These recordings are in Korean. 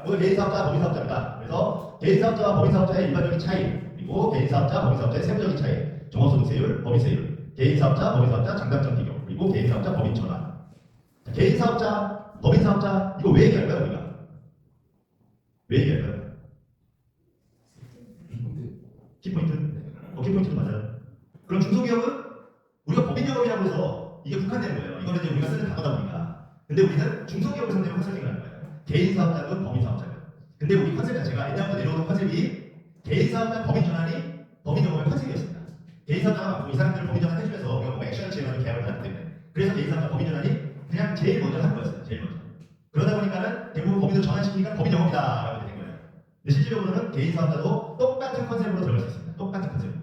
오늘 개인사업자, 법인사업자입니다. 그래서 개인사업자와 법인사업자의 일반적인 차이, 그리고 개인사업자, 법인사업자의 세부적인 차이, 종합소득세율, 법인세율, 개인사업자, 법인사업자 장단점 비교, 그리고 개인사업자, 법인 전환. 개인사업자, 법인사업자 이거 왜 얘기할까요 우리가? 왜 얘기할까요? 키포인트? 키포인트도 맞아요. 그럼 중소기업은 우리가 법인영업이라고 해서 이게 국한되는 거예요. 이거는 이제 우리가 쓰는 단어다 보니까. 근데 우리는 중소기업을 상대로 컨설팅을 하는 거예요. 개인사업자든 법인사업자든. 근데 우리 컨셉 자체가 옛날부터 내려오는 컨셉이 개인사업자 법인 전환이 법인영업의 컨셉이었습니다. 개인사업자가 많고 이 사람들을 법인 전환 해주면서 우리가 뭐 액션을 취해가지고 계약을 하기 때문에. 그래서 개인사업자 법인 전환이 그냥 제일 먼저 하는 거였어요. 제일 먼저. 그러다 보니까는 대부분 법인을 전환시키니까 법인영업이다라고 되는 거예요. 근데 실질적으로는 개인사업자도 똑같은 컨셉으로 들어갈 수 있습니다. 똑같은 컨셉으로.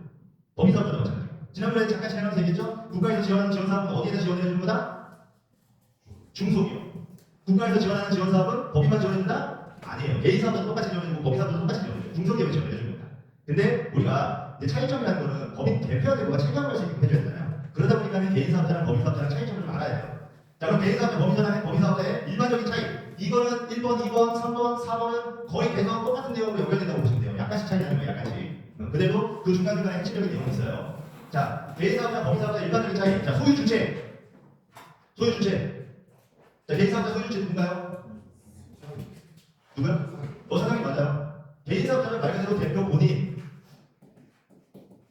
법인사업자도 마찬가지예요. 지난번에 잠깐 지나가면서 얘기했죠? 국가에서 지원하는 지원사업은 어디에다 지원해주는 거다? 중소기업. 국가에서 지원하는 지원사업은 법인만 지원해준다? 아니에요. 개인사업자도 똑같이 지원해주고 법인사업자도 똑같이 지원해줘요. 중소기업에 지원해주는 겁니다. 근데 우리가 이제 차이점이라는 거는 법인 대표가 되고 체감할 수 있게 해줘야 되잖아요. 그러다 보니까 개인사업자랑 법인사업자랑 차이점을 좀 알아야 돼요. 자, 그럼 개인사업자, 법인사업자, 법인사업자의 일반적인 차이. 이거는 1번, 2번, 3번, 4번은 거의 계속 똑같은 내용으로 연결된다고 보시면 돼요. 약간씩 차이 나는 거예요, 약간씩. 그래도 그 중간중간에 핵심적인 내용이 있어요. 자, 개인사업자, 법인사업자 일반적인 차이. 자, 소유주체. 소유주체. 자, 개인사업자 소유주체 누군가요? 누구요? 사장님 맞아요. 개인사업자는 말 그대로 대표 본인.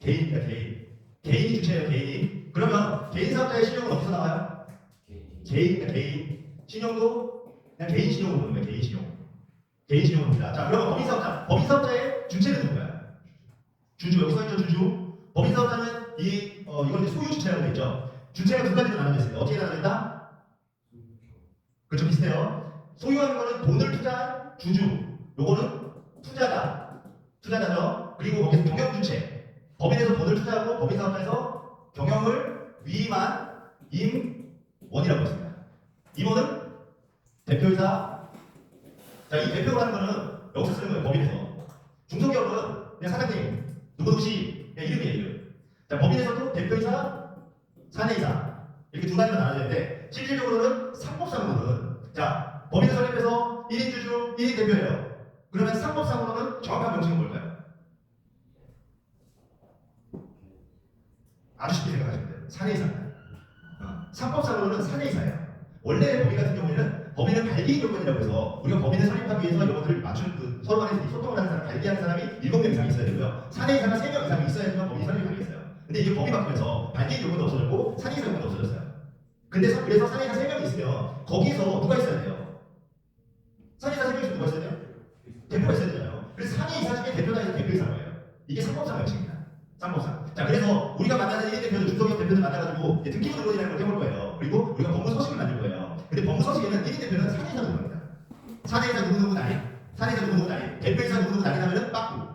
개인이다, 개인. 개인이 주체예요, 개인이. 그러면 개인사업자의 신용은 어디서 나와요? 개인이다, 개인. 신용도 그냥 개인 신용으로 보는 거예요, 개인 신용. 개인 신용으로 봅니다. 자, 그러면 법인사업자. 법인사업자의 주체는 누구예요? 주주, 여기 써있죠, 주주. 법인사업자는 이건 이제 소유주체라고 되어 있죠. 주체가 두 가지로 나눠져 있습니다. 어떻게 나눠져 있다? 그렇죠, 비슷해요. 소유하는 거는 돈을 투자한 주주. 요거는 투자자. 투자자죠. 그리고 거기서 경영주체. 법인에서 돈을 투자하고 법인사업자에서 경영을 위임한 임원이라고 했습니다. 임원은 대표이사. 자, 이 대표라는 거는 여기서 쓰는 거예요, 법인에서. 중소기업은 그냥 사장님, 누구 혹시 그냥 이름이에요, 이름. 자, 법인에서도 대표이사, 사내이사 이렇게 두 가지로 나눠져 있는데 실질적으로는 상법상으로는 자, 법인을 설립해서 1인 주주, 1인 대표예요. 그러면 상법상으로는 정확한 명칭은 뭘까요? 아주 쉽게 생각하시면 돼요. 사내이사입니다. 상법상으로는 사내이사예요. 원래 법인 같은 경우에는 법인을 발기인 요건이라고 해서 우리가 법인을 설립하기 위해서 이런 것들을 맞추는 서로 간에 소통을 하는 사람, 발기하는 사람이 7명 이상 있어야 되고요. 사내이사가 3명 이상이 있어야지만 법인이 설립이 가능했어요. 근데 이게 법이 바뀌면서 발기인 요건도 없어졌고 사내이사 요건도 없어졌어요. 근데 그래서 사내이사 3명이 있으면 거기서 누가 있어야 돼요? 사내이사 3명이 있으면 누가 있어야 돼요? 대표가 있어야 되잖아요. 그래서 사내이사 중에 대표가 있어서 대표이사인 거예요. 이게 상법상 명칭입니다. 상법상. 자, 그래서 우리가 만나는 1인 대표들, 중소기업 대표들 만나가지고 등기부등본이라는 걸 해볼 거예요. 그리고 우리가 법무서식을 만들 거예요. 근데 법무서식에는 1인 대표는 사내이사 누구입니다. 사내이사 누구누구 나이, 사내이사 누구누구 나이, 대표이사 누구누구 나이 하면은 빠꾸.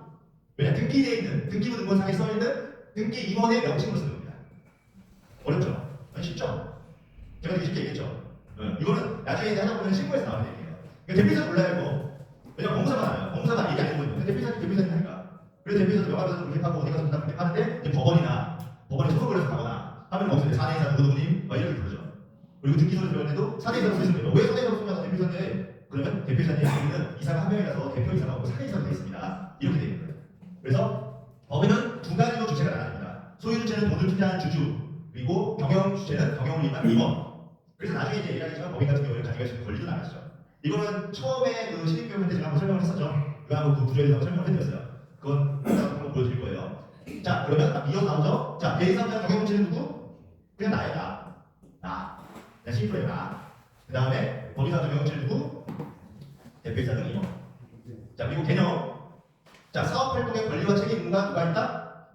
왜냐, 등기되어 있는, 등기부등본상에 써있는 등기 임원의 명칭으로 쓰는 겁니다. 어렵죠? 쉽죠? 제가 되게 쉽게 얘기했죠? 이거는 나중에 이제 하다 보면 신고에서 나오는 얘기예요. 그러니까 대표이사 몰라요, 이거. 왜냐면 법무사가 알아요. 법무사가 얘기 안 해보는 거예요. 대표이사는 대표이사는 하니까. 그래서 대표이사도 명함에서 그렇게 하고 어디 가서 그렇게 하는데 이제 법원에 소송을 해서 가거나 하면 거기서 사내이사 누구누구님 막 이렇게 부르죠. 그리고 등기소를 들어갔는데도 사내이사로 쓰시는 거예요. 왜 사내이사로 쓰냐고 대표이사인데 그러면 대표이사님 여기는 이사가 한 명이라서 대표이사가 없고 사내이사로 되어 있습니다. 이렇게 되어 있는 거예요. 그래서 법인은 두 가지로 주체가 나눠집니다. 소유주체는 돈을 투자한 주주, 그리고 경영주체는 경영을 위한 임원. 그래서 나중에 이제 얘기하겠지만 법인 같은 경우에는 가져갈 수 있는 권리도 나가시죠. 이거는 처음에 그 신입교육할 때 제가 한번 설명을 했었죠. 그거 한번 그 구조에 대해서 설명을 해드렸어요. 그건 한번 보여드릴 거예요. 자, 그러면 딱 이어서 나오죠. 자, 개인사업자 경영주체는 누구? 그냥 나예요, 나. 그냥 심플해요, 나. 그 다음에 법인사업자 경영주체는 누구? 대표이사 등 임원. 자, 그리고 개념. 자, 사업활동의 권리와 책임과 누가 있다?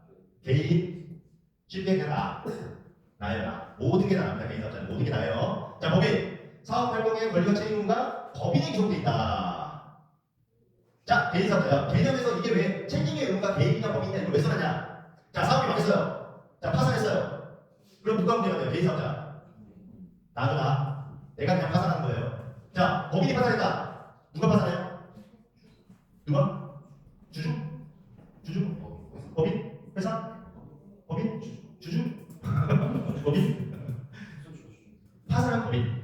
개인, 쉽게 그냥 나예요, 나. 모든 게 나입니다, 개인사업자는. 모든 게 나예요. 자, 법인. 사업활동의 권리와 책임과 법인에 기록되어 있다. 자, 개인사업자요. 개념에서 이게 왜 책임의 의무가 개인이냐 법인이냐 이걸 왜 써놨냐? 자, 사업이 망했어요. 자, 파산했어요. 그럼 누가 문제가 돼요? 개인사업자. 나죠, 나. 내가 그냥 파산한 거예요. 자, 법인이 파산했다. 누가 파산해요? 누가? 주주? 주주? 법인? 회사? 법인? 주주? 법인? 파산한 법인.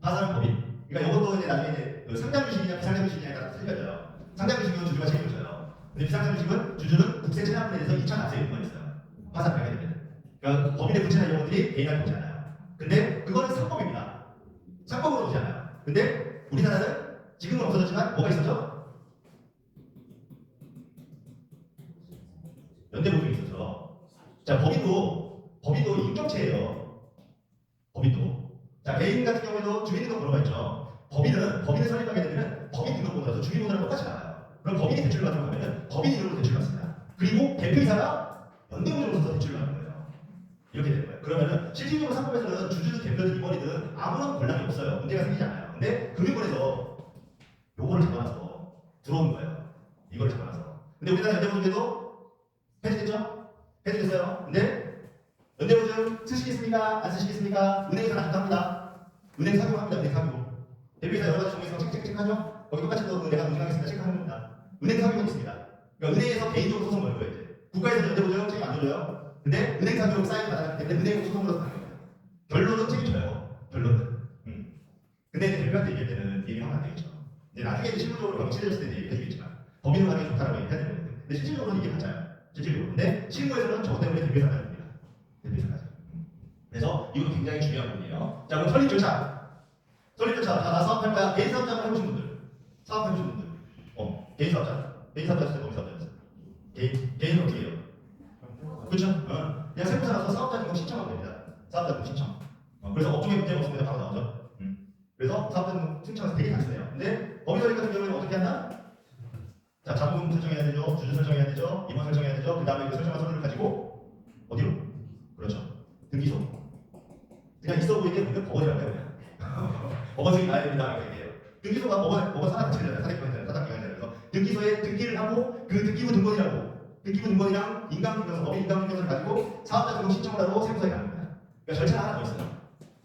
파산한 법인. 그러니까 이것도 이제 나중에 이제 그 상장 주식이냐 비상장 주식이냐에 따라서 상장 주식은 주주가 책임을 져요. 근데 비상장 주식은 주주는 국세 체납분에 대해서 2차 납세에 요건이 있어요. 파산 발견이 되면. 그러니까 법인의 부채나 이런 것들이 개인한테 오지 않아요. 근데 그거는 상법입니다. 상법으로 오지 않아요. 근데 우리나라는 지금은 없어졌지만 뭐가 있었죠? 연대보증이 있었죠. 자, 법인도 인격체예요. 법인도. 자, 개인 같은 경우에도 주민등록번호가 있죠. 법인을 설립하게 되면 법인 등록번호라서 주민번호랑 똑같이 나와요. 그럼 법인이 대출을 받으러 가면 법인 이름으로 대출을 받습니다. 그리고 대표이사가 연대보증을 써서 대출을 받는 거예요. 이렇게 되는 거예요. 그러면은 실질적으로 상법에서는 주주든 대표든 임원이든 아무런 권한이 없어요. 문제가 생기지 않아요. 근데 금융권에서 요거를 잡아놔서 들어온 거예요. 이걸 잡아놔서. 근데 우리나라 연대보증에도 폐지됐죠? 폐지됐어요. 근데 연대보증 쓰시겠습니까? 안 쓰시겠습니까? 은행에서 납부합니다. 은행 사교합니다. 은행 사교. 대표이사 여러 가지 종에서 체크하죠? 거기 똑같이 또 내가 운영하겠습니다. 체크하는 겁니다. 은행 사교는 있습니다. 그러니까 은행에서 개인적으로 소송 걸 거예요. 이제. 국가에서 연대보증 책임 안 져줘요. 근데 은행 사교로 사인을 받았기 때문에 은행 소송으로 가는 거예요. 결론은 책임져요. 결론은. 근데 이제 대표한테 얘기할 때는 얘기를 하면 안 되겠죠. 이제 나중에 이제 실무적으로 명시해졌을 때 얘기해 주겠지만 법인을 하는 게 좋다라고 얘기해야 되거든요. 근데 실질적으로는 이게 맞아요. 실질적으로. 근데 실무에서는 저것 때문에 대표이사가 됩니다. 대표이사까지. 그래서 이것도 굉장히 중요한 부분이에요. 자, 그럼 설립 절차. 설립 절차. 자, 나 사업할 거야. 개인 사업자 해보신 분들. 사업해보신 분들. 개인 사업자. 개인 사업자 했을 때 너무 사업자였어요. 개인은 어떻게 해요? 그렇죠? 그냥 세무사 나서 사업자 등록 신청하면 됩니다. 사업자 등록 신청. 그래서 업종에 문제가 없으면 바로 나오죠. 그래서 사업자 등록 신청은 되게 단순해요. 근데 법인 설립 같은 경우에는 어떻게 하나? 자, 자본 설정해야 되죠. 주주 설정해야 되죠. 임원 설정해야 되죠. 그 다음에 그 설정한 서류를 가지고 어디로? 그렇죠. 등기소. 그냥 있어 보이게 보면 법원이라고 해요. 법원석이 나야 됩니다. 이렇게 얘기해요. 등기소가 법원 산하 자체잖아요. 사대기관이잖아요. 사단기관이잖아요. 그래서 등기소에 등기를 하고 그 등기부 등본이랑 인감증명서, 법인 인감증명서를 가지고 사업자 등록 신청을 하고 세무서에 가는 거야. 그러니까 절차가 하나 더 있어요.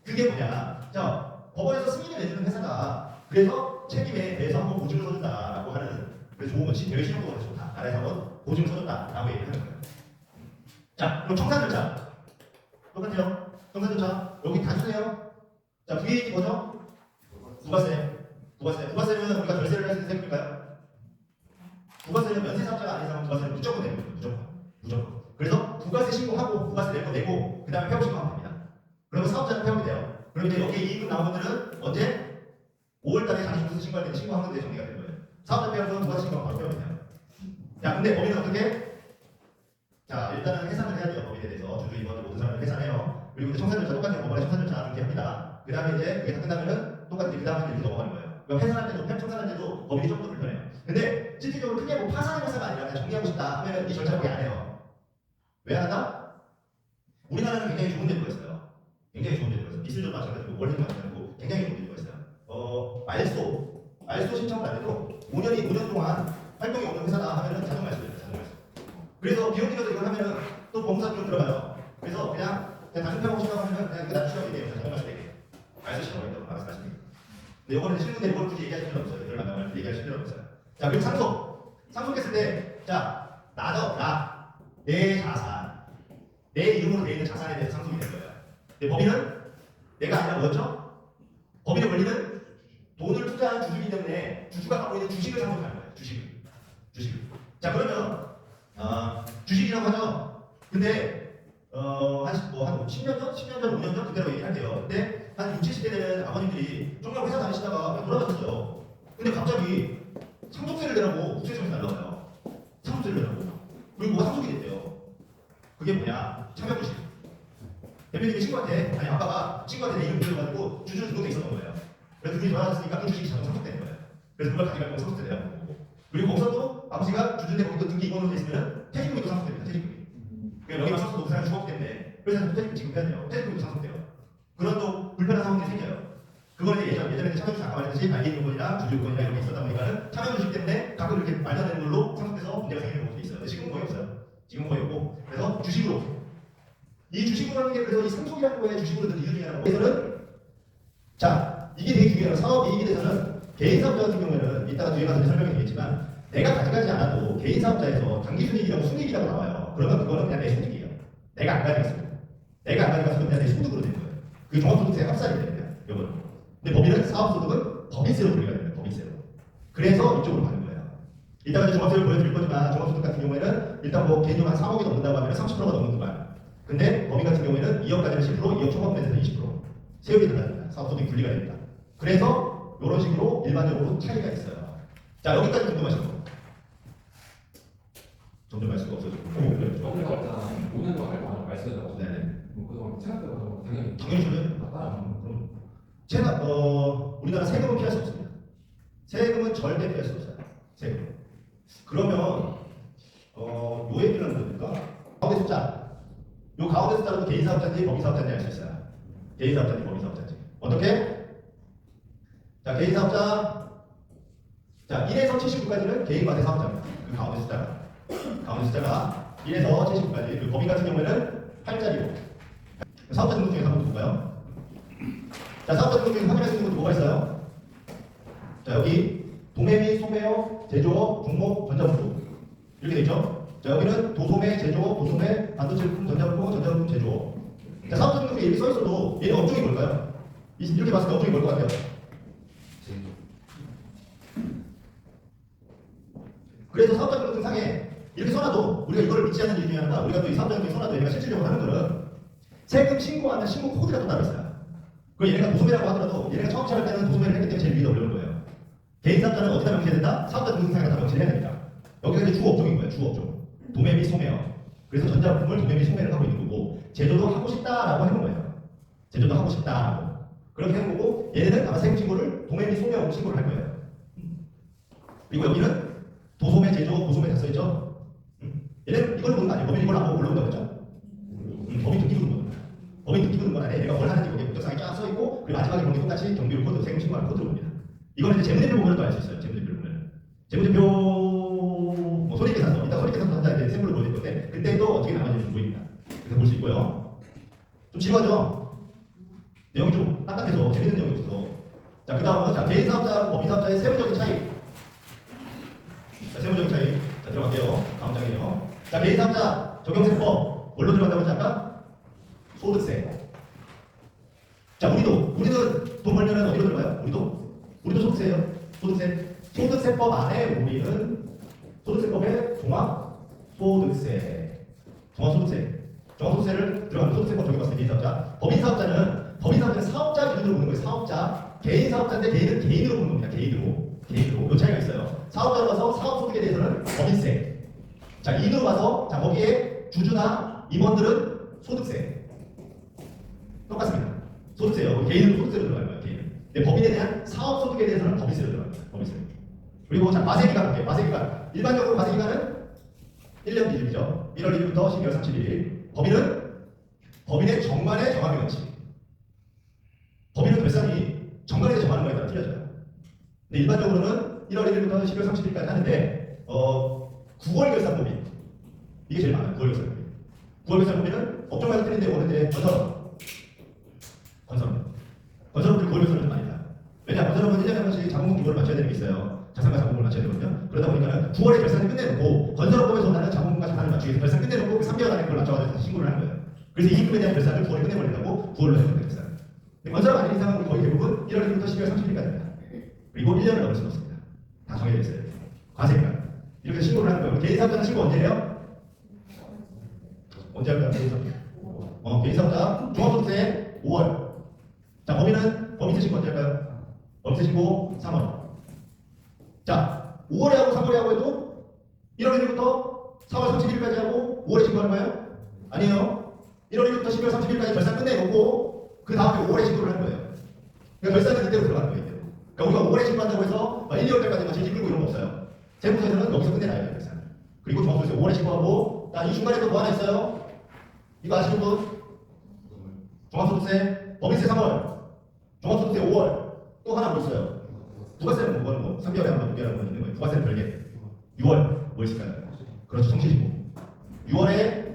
그게 뭐냐? 자, 법원에서 승인을 내주는 회사가 그래서 책임에 대해서 한번 보증을 서준다라고 하는 그래서 좋은 것이 대외 신용도가 좋다. 나라에서 한번 보증을 서준다라고 얘기를 하는 거예요. 자, 그럼 청산 절차 똑같아요. 청산 절차 여기 단순해요. 자, VAT 뭐죠? 부가세. 부가세는 우리가 절세를 할 수 있는 세금일까요? 부가세는 면세사업자가 아닌 이상은 부가세는 무조건 내는 거예요. 무조건. 그래서 부가세 신고하고 부가세 내고 그 다음에 폐업 신고하면 됩니다. 그러면 사업자는 폐업이 돼요. 그럼 이제 여기에 이익금 나온 분들은 언제? 5월달에 장시보수 신고할 때 신고하는 데 정리가 되는 거예요. 사업자 폐업은 부가세 신고하고 바로 폐업이 돼요. 자, 근데 법인은 어떻게? 자, 일단은 해산을 해야 돼요. 법인에 대해서 주주 임원들 모든 사람을 해산해요. 그리고 이제 청산 절차 똑같아요. 법원에 청산 절차 이렇게 합니다. 그 다음에 이제 그게 다 끝나면은 똑같이 그 다음에 이렇게 넘어가는 거예요. 그러니까 해산할 때도 청산할 때도 법인이 좀 더 불편해요. 근데 실질적으로 크게 뭐 파산의 회사가 아니라 그냥 정리하고 싶다 하면 이 절차를 거의 안 해요. 왜 안 한다? 우리나라는 굉장히 좋은 데가 있어요. 굉장히 좋은 데가 있어요. 기술도 마찬가지고 원리도 마찬가지고 굉장히 좋은 데가 있어요. 말소 신청을 안 해도 5년 동안 활동이 없는 회사다 하면은 자동 말소예요. 자동 말소. 그래서 비용 들여서 이걸 하면은 또 법무사 좀 들어가요. 그래서 그냥 단순 폐업 신청하면은 그냥 이거 낮추셔도 돼요. 자동 말소 되게. 말소 신청을 했다고 말씀하시면 돼요. 근데 이거는 실무인데 이걸 굳이 얘기하실 필요는 없어요. 이걸 만나면 얘기할 필요는 없어요. 자, 그리고 상속했을 때, 자, 내 자산, 내 이름으로 되어 있는 자산에 대해서 상속이 될 거예요. 근데 법인은 내가 아니라 뭐였죠? 법인의 권리는 돈을 투자한 주주이기 때문에 주주가 갖고 있는 주식을 상속하는 거예요. 주식을. 자, 그러면 주식이라고 하죠. 근데 한 10년 전, 5년 전 그대로 얘기할게요. 근데 한 60, 70대 되는 아버님들이 정말 회사 다니시다가 돌아가셨어요. 근데 갑자기 상속세를 내라고 국세청에서 날라와요. 상속세를 내라고. 그리고 뭐가 상속이 됐대요. 그게 뭐냐? 참여주식. 대표님이 친구한테, 아니 아빠가 친구한테 내 이름 불러가지고 주주 등록돼 있었던 거예요. 그래서 그게 돌아갔으니까 그 주식이 자동 상속되는 거예요. 그래서 그걸 가져가면 상속세 내라고 거고. 그리고 거기서도 아버지가 주주인데 거기도 등기 입원으로 돼 있으면 퇴직금도 상속됩니다. 퇴직금이. 그러니까 여기만 썼어도 그 사람이 죽었기 때문에 그래서 퇴직금 지급해야 돼요. 퇴직금도 상속돼요. 그런 또 불편한 상황들이 생겨요. 그걸 이제 예전에 참여주식 아까 말했듯이 발기인 요건이나 주주 요건이나 이런 게 있었다 보니까는 참여주식 때문에 가끔 이렇게 말도 안 되는 걸로 상속돼서 문제가 생기는 경우도 있어요. 근데 지금은 거의 없어요. 지금은 거의 없고. 그래서 주식으로. 이 주식으로 하는 게 그래서 이 상속이라는 거에 주식으로 든 이유 중에 하나가 그래서는 자, 이게 되게 중요해요. 사업 이익에 대해서는 개인 사업자 같은 경우에는 이따가 뒤에 가서 설명해 드리겠지만 내가 가져가지 않아도 개인 사업자에서 당기 순이익이라고 순이익이라고 나와요. 그러면 그거는 그냥 내 소득이에요. 내가 안 가져갔습니다. 내가 안 가져갔으면 그냥 내 소득으로 되는 거예요. 그게 종합소득세 합산이 됩니다. 이거는. 근데 법인은 사업소득은 법인세로 분리가 됩니다. 법인세로. 그래서 이쪽으로 가는 거예요. 이따가 이제 종합세를 보여드릴 거지만 종합소득 같은 경우에는 일단 뭐 개인적으로 한 3억이 넘는다고 하면 30%가 넘는 구간. 근데 범인 같은 경우에는 2억까지는 10%, 2억 초과금에서 20%. 세율이 달라집니다. 사업소득이 분리가 됩니다. 그래서 이런 식으로 일반적으로 차이가 있어요. 자, 여기까지 궁금하신 거. 점점 할 수가 없어지고. 아까 5년 동안 할거 말씀하셨잖아요. 네네. 그동안 체납되고 당연히 당연히 그럼 제가 우리나라 세금은 피할 수 없습니다. 세금은 절대 피할 수 없어요. 세금. 그러면 요 얘기는 뭡니까? 가운데 숫자. 요 가운데 숫자로 개인 사업자인지 법인 사업자인지 알 수 있어요. 개인 사업자인지 법인 사업자인지. 어떻게? 자, 개인 사업자. 자, 1에서 79까지는 개인 과세 사업자입니다. 그 가운데 숫자가. 가운데 숫자가 1에서 79까지. 그 법인 같은 경우에는 8자리고. 사업자 등록 중에서 한번 볼까요? 자, 사업자 등록 중에서 확인할 수 있는 것도 뭐가 있어요? 자, 여기 도매미, 소매업, 제조업, 종목, 전자부품 이렇게 돼 있죠? 자, 여기는 도소매, 제조업, 도소매, 반도체품, 전자부품, 전자부품, 제조업. 자, 사업자 등록 중에 이렇게 써 있어도 얘는 업종이 뭘까요? 이렇게 봤을 때 업종이 뭘 것 같아요? 그래서 사업자 등록증 상에 이렇게 써놔도 우리가 이걸 믿지 않는 이유 중에 하나가 우리가 또 이 사업자 등록증 써놔도 얘네가 실질적으로 하는 거는 세금 신고하는 신고 코드가 또 따로 있어요. 그 얘네가 도소매라고 하더라도 얘네가 처음 시작할 때는 도소매를 했기 때문에 제일 위에 올려놓은 거예요. 개인 사업자는 어디다 명시해야 된다? 사업자 등록상에다 다 명시를 해야 됩니다. 여기가 이제 주 업종인 거예요. 주 업종. 도매미 소매업. 그래서 전자부품을 도매미 소매를 하고 있는 거고 제조도 하고 싶다라고 해놓은 거예요. 제조도 하고 싶다라고. 그렇게 해놓은 거고 얘네는 아마 세금 신고를 도매미 소매업 신고를 할 거예요. 그리고 여기는 도소매, 제조, 고소매 다 써있죠? 얘는 이걸 보는 거 아니에요. 법인 이걸 안 보고 올라온다고 했죠? 법인 듣기 보는 겁니다. 법인 듣기 보는 건 아니에요. 얘가 뭘 하는지 거기에 목적상에 쫙 써있고 그리고 마지막에 보는 게 똑같이 경비율 코드, 세금 신고하는 코드로 봅니다. 이거는 이제 재무제표 보면 또 알 수 있어요. 재무제표를 보면. 재무제표 뭐 손익계산서, 이따 손익계산서 한다 이제 샘플을 보여드릴 건데 그때도 어떻게 나머지는지 보입니다. 그래서 볼 수 있고요. 좀 지루하죠? 내용이 좀 딱딱해서 재밌는 내용이 없어서. 자, 그 다음은 자, 개인 사업자, 법인 사업자의 세부적인 차이. 자, 세부적인 차이. 자, 들어갈게요. 다음 장이에요. 자, 개인 사업자 적용세법. 뭘로 들어간다고 했지 아까? 소득세. 자, 우리는 돈 벌면은 어디로 들어가요? 우리도 소득세예요. 소득세. 소득세법 안에 우리는 소득세법의 종합소득세. 종합소득세를 들어가는 소득세법 적용봤을 때 개인 사업자. 법인 사업자는 사업자 기준으로 보는 거예요. 사업자. 개인 사업자인데 개인은 개인으로 보는 겁니다. 개인으로. 요 차이가 있어요. 사업자로 봐서 사업소득에 대해서는 법인세. 자, 인으로 봐서 자 거기에 주주나 임원들은 소득세. 똑같습니다. 소득세요. 개인은 소득세로 들어갈 거예요. 개인은. 근데 법인에 대한 사업소득에 대해서는 법인세로 들어갑니다. 법인세. 그리고 자 과세기간 볼게요. 과세기간. 일반적으로 과세기간은 1년 기준이죠. 1월 1일부터 12월 31일. 법인의 정관의 정확의 원칙. 법인은 결산이 정관에서 정하는 거에 따라 틀려져요. 근데 일반적으로는 1월 1일부터 12월 31일까지 하는데 9월 결산법인 이게 제일 많아요. 9월 결산법인. 9월 결산법인은 업종마다 틀린데 오는데 건설업들 9월 결산을 좀 많이 봐요. 왜냐 건설업은 1년에 한 번씩 자본금 기본을 맞춰야 되는 게 있어요. 자산과 자본금을 맞춰야 되거든요. 그러다 보니까 9월에 결산을 끝내놓고 건설업법에서 나는 자본금과 자산을 맞추기 위해서 결산 끝내놓고 그 3개월 안에 그걸 맞춰가지고 다시 신고를 하는 거예요. 그래서 이익금에 대한 결산을 9월에 끝내버리려고 9월로 해놓는 결산. 건설업 아닌 이상은 우리 거의 대부분 1월 1일부터 12월 30일까지입니다. 그리고 1년을 넘을 수는 없습니다. 다 정해져 있어요. 과세기간. 이렇게 신고를 하는 거예요. 개인 사업자는 신고 언제 해요? 언제 할까요? 개인 사업자. 개인 사업자 종합소득세 5월. 자, 법인세 신고 언제 할까요? 법인세 신고 3월. 자, 5월에 하고 3월에 하고 해도 1월 1일부터 4월 31일까지 하고 5월에 신고하는 거예요? 아니에요. 1월 1일부터 12월 30일까지 결산 끝내놓고 그 다음에 5월에 신고를 하는 거예요. 그러니까 결산은 이대로 들어가는 거예요. 그러니까 우리가 5월에 신고한다고 해서 1, 2월 때까지 재직 끌고 이런 거 없어요. 세무서에서는 여기서 끝내놔야 돼요. 결산. 그리고 종합소득세 5월에 신고하고 이 중간에 또 뭐 하나 있어요? 이거 아시는 분? 종합소득세 법인세 3월 종합소득세 5월 또 하나 뭐 있어요? 부가세는 뭐 3개월에 한 번, 6개월에 한 번 있는 거예요. 부가세는 별개. 6월 뭐 있을까요? 그렇죠. 성실신고. 6월에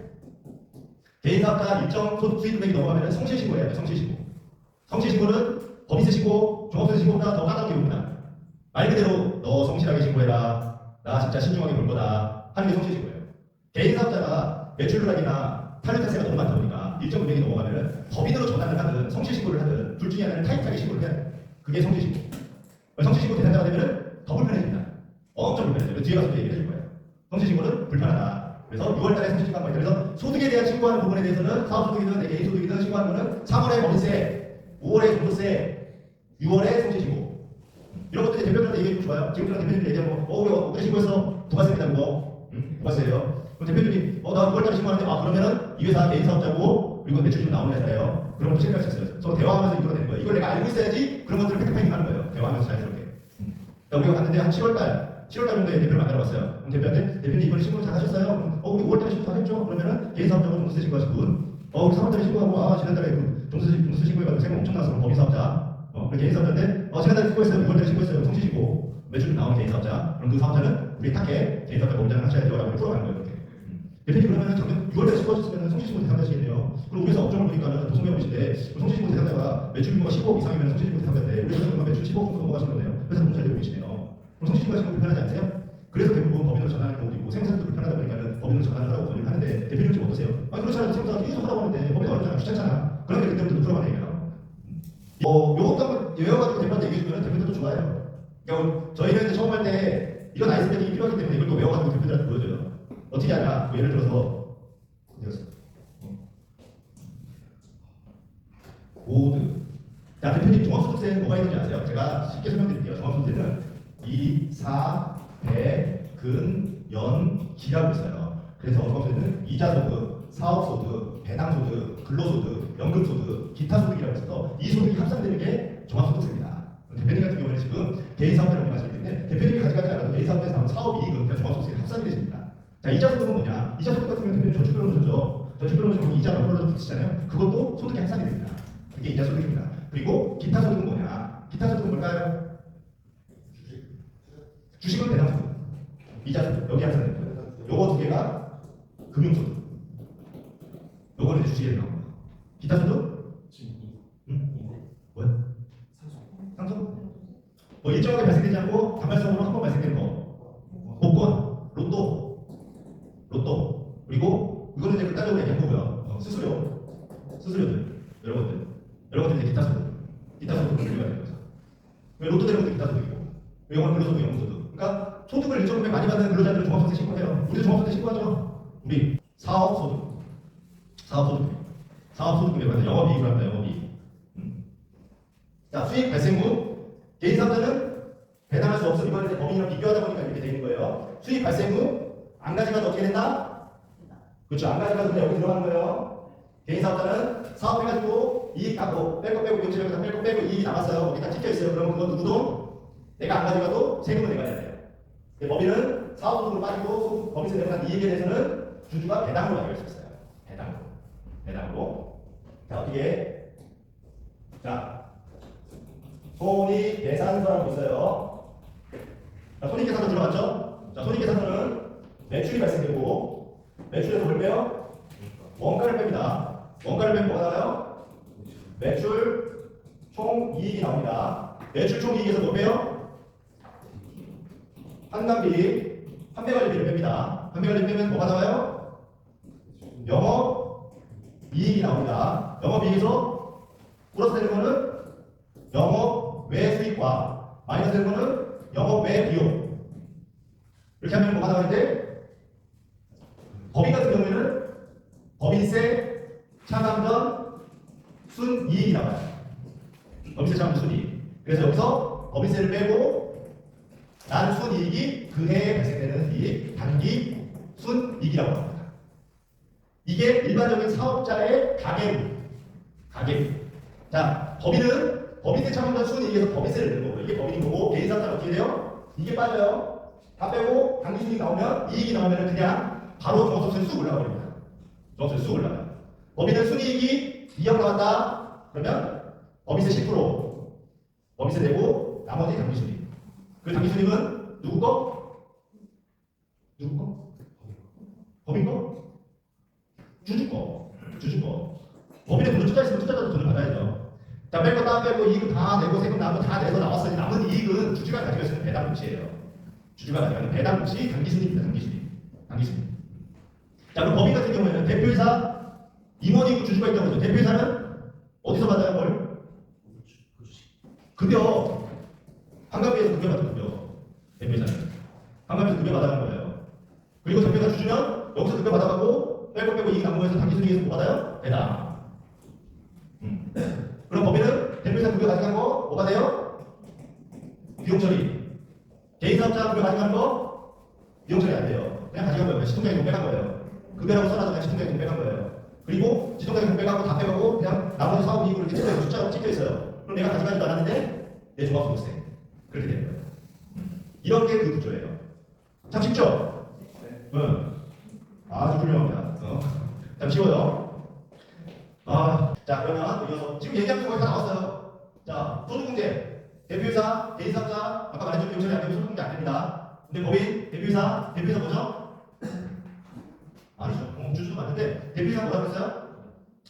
개인사업자 일정 소득 수익 금액이 넘어가면 성실신고 해야 돼요. 성실신고. 성실신고는 법인세 신고, 종합소득세 신고보다 더 까다롭게 봅니다. 말 그대로 너 성실하게 신고해라. 나 진짜 신중하게 볼 거다. 하는 게 성실신고예요. 개인사업자가 매출 누락이나 탄력타세가 너무 많다 보니까 일정 금액이 넘어가면 법인으로 전환을 하든 성실신고를 하든 둘 중에 하나를 타이트하게 신고를 해야 돼요. 그게 성실신고. 성실신고 대상자가 되면 더 불편해집니다. 엄청 불편해요. 뒤에 가서 또 얘기해 줄 거예요. 성취신고는 불편하다. 그래서 6월달에 성취신고한 거예요. 그래서 소득에 대한 신고하는 부분에 대해서는 사업소득이든 내 개인소득이든 신고하는 거는 3월에 법인세, 5월에 종부세, 6월에 성취신고. 이런 것들이 대표님한테 얘기해 주면 좋아요. 지금 대표님 얘기하면 우리 어떻게 신고했어? 부가세입니다 그거. 부가세예요. 그럼 대표님이 나 6월달에 신고하는데 그러면은 이 회사 개인 사업자고 그리고 매출이 좀 나오는 회사예요. 그런 것도 체크할 수 있어요. 서로 대화하면서 이끌어내는 거예요. 이걸 내가 알고 있어야지 그런 것들을 팩트파이팅 하는 거예요. 대화하면서 자연스럽게. 우리가 갔는데 한 7월달 정도에 대표를 만나러봤어요. 그럼 대표한테 대표님 이번에 신고 잘 하셨어요? 그럼 우리 5월달에 신고 다 했죠? 그러면은 개인 사업자고 종부세 신고하신 분 우리 3월달에 신고하고 지난달에 그 종부세 신고해가지고 세금 엄청 나서 법인 사업자 개인 사업자인데 지난달에 신고했어요. 6월달에 신고했어요. 성취신고 매출 좀 나오는 개인 사업자 그럼 그 사업자는 우리 탁해 개인 사업자 법인장을 하셔야 돼요 라고 풀어가는 거예요. 이렇게. 대표님 그러면은 작년 6월달에 신고하셨으면 성취신고 대상자시겠네요. 그럼 우리 회사 업종을 보니까는 도성매업이신데 성취신고 대상자가 매출 규모가 10억 이상이면 성취신고 대상자인데 우리 회사는 매출 10억 정도 넘어가시는 건데요. 회사 너무 잘 되고 계시네요. 그럼 성취신고 하시는 거 불편하지 않으세요? 그래서 대부분 법인으로 전환하는 경우도 있고 생산도 불편하다 보니까는 법인으로 전환을 하라고 권유를 하는데 대표님 좀 어떠세요? 그렇잖아요. 생산가 계속 하라고 하는데 법인 어렵잖아. 귀찮잖아. 그러니까 그때부터 풀어가는 얘기예요. 요것도 한번 외워가지고 대표한테 얘기해주면 대표들도 좋아해요. 그러니까 저희는 이제 처음 할 때 이런 아이스백이 필요하기 때문에 이걸 또 외워가지고 대표들한테 보여줘요. 어떻게 하냐? 뭐 예를 들어서 모드. 자, 대표님 종합소득세는 뭐가 있는지 아세요? 제가 쉽게 설명드릴게요. 종합소득세는 2, 4, 배, 근, 연, 기라고 있어요. 그래서 종합소득세는 이자소득, 사업소득, 배당소득, 근로소득, 연금소득, 기타소득이라고 해서 이 소득이 합산되는 게 종합소득세입니다. 대표님 같은 경우는 지금 개인사업자를 운영하시기 때문에 대표님이 가져가지 않아도 개인사업자에서 나온 사업이익은 그냥 종합소득세에 합산이 되십니다. 자, 이자소득은 뭐냐? 이자소득 같은 경우는 대표님 저축금융소득이죠. 저축금융소득은 이자 몇 프로 붙이잖아요. 그것도 소득에 합산이 됩니다. 그게 이자소득입니다. 그리고 기타소득은 뭐냐? 기타소득은 뭘까요? 주식은 배당소득, 이자소득 여기 합산됩니다. 요거 두 개가 금융소득. 요거는 이제 주식에 나옵니다. 기타소득? 뭐야? 상속? 뭐 일정하게 발생되지 않고 단발성으로 한 번 발생되는 거. 복권, 로또. 그리고 이거는 이제 극단적으로 얘기한 거고요. 수수료들, 여러 것들 이제 기타소득 분류가 되는 거죠. 로또 되는 것도 기타소득이고, 영어는 근로소득, 연금소득. 그러니까 소득을 일정 금액 많이 받는 근로자들은 종합소득세 신고해요. 우리도 종합소득세 신고하죠. 우리 사업소득 금액 받는 영업이익을 합니다. 영업이익. 자, 수익 발생 후 개인 사업자는 배당할 수 없어. 이번에 법인이랑 비교하다 보니까 이렇게 되는 거예요. 수익 발생 후 안 가져가도 어떻게 된다? 그렇죠. 안 가져가도 그냥 여기 들어가는 거예요. 개인 사업자는 사업해가지고 이익 다 빼고 용치력에서 빼고 이익이 남았어요. 거기 다 찍혀 있어요. 그러면 그건 누구도 내가 안 가져가도 세금을 내가 내야 돼요. 법인은 사업소득으로 빠지고 법인세 내고 난 이익에 대해서는 주주가 배당으로 가져갈 수 있어요. 배당으로. 자, 어떻게? 자, 손익계산서라고 있어요. 자, 손익계산서 들어갔죠? 자, 손익계산서는 매출이 발생되고 매출에서 뭘 빼요? 원가를 뺍니다. 원가를 빼면 뭐가 나와요? 매출 총 이익이 나옵니다. 매출 총 이익에서 뭐 빼요? 판관비, 판매관리비를 뺍니다. 판매관리 빼면 뭐가 나와요? 영업 이익이 나옵니다. 영업 이익에서 플러스 되는 거는 영업 외 수익과 마이너스 되는 거는 영업 외 비용. 이렇게 하면 뭐가 나오는데 법인 같은 경우에는 법인세 차감전 순이익이 나와요. 법인세 차감전 순이익. 그래서 여기서 법인세를 빼고 난 순이익이 그 해에 발생되는 이익, 단기 순이익이라고 합니다. 이게 일반적인 사업자의 가계부. 자, 법인은 법인세 차감전 순이익에서 법인세를 내는 거고 이게 법인인 거고 개인 사업자는 어떻게 돼요? 이게 빠져요. 다 빼고 단기 순이익 나오면 이익이 나오면 그냥 바로 종합소득세 쑥 올라가 버립니다. 종합소득세 쑥 올라가요. 법인은 순이익이 2억 나왔다. 그러면 법인세 10% 법인세 내고 나머지 단기순이익. 그 단기순이익은 누구 거? 법인 거? 주주 거. 법인에 돈을 투자했으면 투자자도 돈을 받아야죠. 자, 뺄 거 다 빼고 이익 다 내고 세금 나면 다 내서 나왔으니 남은 이익은 주주가 가지고 있는 배당 뭉치예요. 주주가 가져가는 배당 뭉치 단기순이익입니다. 단기순이익. 자, 그럼 법인 같은 경우에는 대표이사 임원이고 주주가 있다고 하죠. 대표이사는 어디서 받아요? 뭘? 급여. 환갑비에서 급여 받죠. 급여. 대표이사는. 한가에서 급여 받아가는 거예요. 그리고 대표가 주주면 여기서 급여 받아가고 빼고 이익 남부에서 단기 순이익에서 뭐 받아요? 배당. 그럼 법인은 대표이사 급여 가져간 거 뭐 받아요? 비용 처리. 개인 사업자 급여 가져간 거 비용 처리 안 돼요. 그냥 가져간 거예요. 시통장에 빼간 거예요. 급여라고 써놔서 그냥 시통장에 빼간 거예요. 그리고 시통장에 빼가고 다 빼가고 그냥 나머지 사업 이익으로 이렇게 찍혀있어요. 숫자가 찍혀있어요. 그럼 내가 가져가지도 않았는데 내 종합소득세. 그렇게 되는 거예요. 이런 게 그 구조예요. 참 쉽죠? 응. 아주 훌륭합니다. 참 쉬워요. 자 그러면 이어서 지금 얘기한 거 거의 다 나왔어요. 자 소득공제 대표이사 개인사업자 아까 말했죠. 비용처리 안 되면 소득공제 안 됩니다. 근데 법인 대표이사 뭐죠? 아니죠. 주주도 맞는데 대표이사 뭐라고 했어요?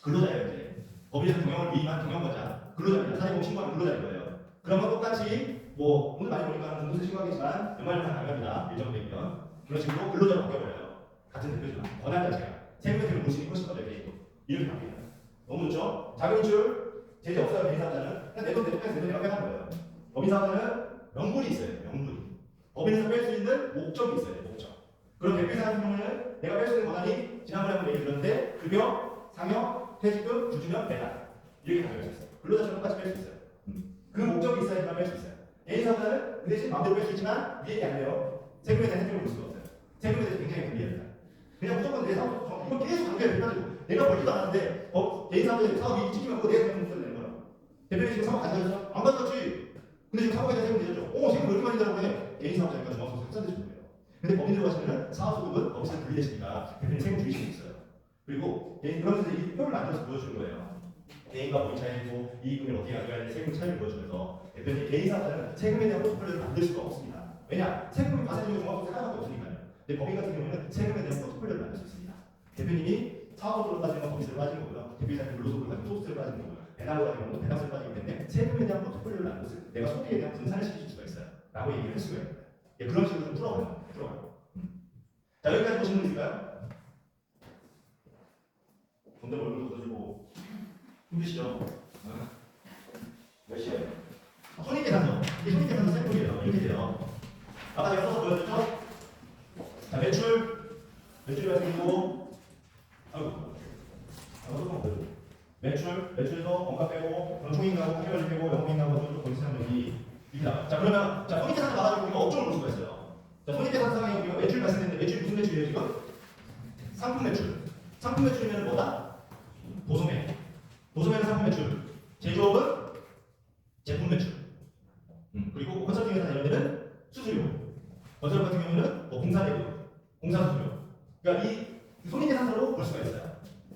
근로자예요. 이제 법인에서 경영을 위임한 경영권자 근로자입니다. 사회보험 신고하는 근로자인 거예요. 그러면 똑같이 뭐 오늘 많이 보니까 공무원 신고하겠지만 연말연판 나갑니다. 일정 되면 그런 식으로 근로자로 바뀌어버려요. 같은 대표지만 권한 자체가 세금의 세금을 볼 수 있는 훨씬 더 넓게 이렇게 바뀝니다. 너무 좋죠? 자금인출 제재 없어요. 개인사업자는 그냥 내돈 내가 빼는 거예요. 법인사업자는 명분이 있어요. 명분이 법인에서 뺄 수 있는 목적이 있어요. 목적. 그럼 대표이사 같은 경우에는 내가 뺄 수 있는 권한이 지난번에 한번 얘기 드렸는데 급여, 상여, 퇴직금, 주주면 배당 이렇게 다 되어 있어요. 근로자처럼 똑같이 뺄 수 있어요. 그 목적이 있어야지만 뺄 수 있어요. 개인사업자는 그 대신 마음대로 뺄 수 있지만 이해가 안 돼요. 세금에 대한 혜택을 볼 수가 없어요. 세금에 대해서 굉장히 불리합니다. 그냥 무조건 내 사업, 이거 계속 관계를 해가지고 내가 벌지도 않았는데 개인사업자 사업이 찍히면 그거 내 세금 못 내는 거야. 대표님 지금 사업 가져가셨어? 안 가져갔지. 근데 지금 사업에 대한 세금 내셨죠? 세금 왜 이렇게 많이 내라고 해? 개인사업자니까 중앙소득 합산되시는 거예요. 근데 법인으로 가시면 사업소득은 거기서 분리되시니까 대표님 세금 줄이실 수 있어요. 그리고 그러면서 이 표를 만들어서 보여주는 거예요. 개인과 법인 차이고 이익금을 어떻게 가져가야 되는지 세금 차이를 보여주면서 대표님 개인사업자는 세금에 대한 포트폴리오를 만들 수가 없습니다. 왜냐? 세금이 과세되고 종합소득세 하나밖에 없으니까요. 근데 법인 같은 경우는 세금에 대한 포트폴리오를 만들 수 있습니다. 대표님이 사업소득으로 따지는 건 법인세로 빠지는 거고요. 대표이사님 근로소득으로 따지면 소득세로 빠지는 거고요. 배당으로 따지는 건 배당세로 빠지기 때문에 세금에 대한 포트폴리오를 만들어서 내가 소득에 대한 분산을 시킬 수가 있어요. 라고 얘기를 할 수가 있습니다. 예, 그런 식으로 좀 풀어가요. 자, 여기까지 보시는 분 있을까요? 본대 얼굴 걷어주고 힘드시죠? 몇 시에요? 손익계산서. 이게 손익계산서 샘플이에요. 이렇게 돼요. 아까 제가 써서 보여줬죠? 자, 매출 같은 경우, 매출에서 원가 빼고, 그럼 총익 나고, 회원이 빼고, 영업이익 나고, 거기서 여기입니다. 자, 그러면, 자, 손익계산서 나가지고 우리가 업종을 볼 수가 있어요. 자, 손익계산서에 우리가 매출 말씀드렸는데, 매출이 무슨 매출이에요, 지금? 상품 매출. 상품 매출이면 뭐다? 도소매. 도소매는 상품 매출. 제조업은 제품 매출. 그리고 컨설팅에서 이런 데는 수수료. 건설 같은 경우는 공사 대비, 공사 수수료. 그러니까 이 손익계산서로 볼 수가 있어요.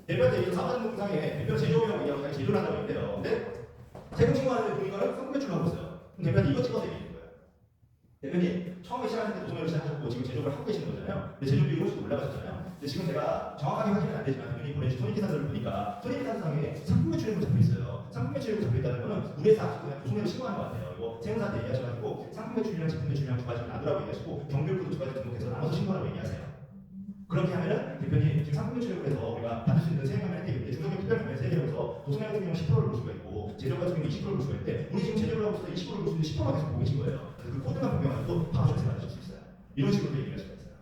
대표한테 얘기해서 사업자금 공상에 대표 제조업이라고 얘기하고 제조를 한다고 했는데요. 근데 세금 신고하는데 보니까는 상품 매출을 하고 있어요. 그럼 대표한테 이거 찍어서 얘기해 거예요. 대표님 처음에 시작할 때 도소매로 시작하셨고 지금 제조업을 하고 계시는 거잖아요. 근데 제조비가 훨씬 올라가셨잖아요. 근데 지금 제가 정확하게 확인은 안 되지만 대표님 보내주신 손익계산서를 보니까 손익계산서상에 상품 매출액으로 잡혀 있어요. 상품 매출액으로 잡혀 있다는 거는 우리 회사 그냥 도소매로 신고하는 것 같아요. 이거 세무사한테 얘기하셔가지고 상품 매출이랑 제품 매출이랑 두 가지를 나누라고 얘기하시고 경비율도 두 가지 등록해서 나눠서 신고하라고 얘기하세요. 그렇게 하면은 대표님 지금 상품 매출액으로 해서 우리가 받을 수 있는 세금의 혜택인데 중소기업 특별세금의 세금에서 도소매 같은 경우는 10%를 볼 수가 있고 제조 같은 경우는 20%를 볼 수가 있는데 우리 지금 제조를 하고 있을 때 20%를 볼 수 있는데 10%만 계속 보고 계신 거예요. 그래서 그 코드만 변경하셔도 바로 점수 받으실 수 있어요. 이런 식으로 얘기할 수가 있어요.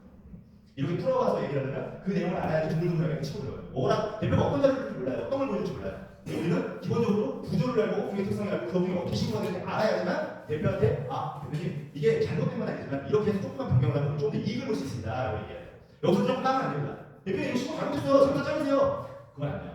이렇게 풀어가서 얘기를 하면 그 내용을 알아야지 둥글둥글하게 치고 들어요. 뭐라 대표가 어떤 자료를 줄지 몰라요. 어떤 걸 보여줄지 몰라요. 우리는 기본적으로 구조를 알고 업종의 특성을 알고 그 업종이 어떻게 신고가 되는지 알아야지만 대표한테 대표님 이게 잘못된 건 아니지만 이렇게 해서 조금만 변경을 하면 좀 더 이익을 볼 수 있습니다 라고 얘기해요. 여기서 조금 까면 안 됩니다. 대표님 이거 신고 잘못했어요. 세무사 잘리세요. 그건 안 돼요.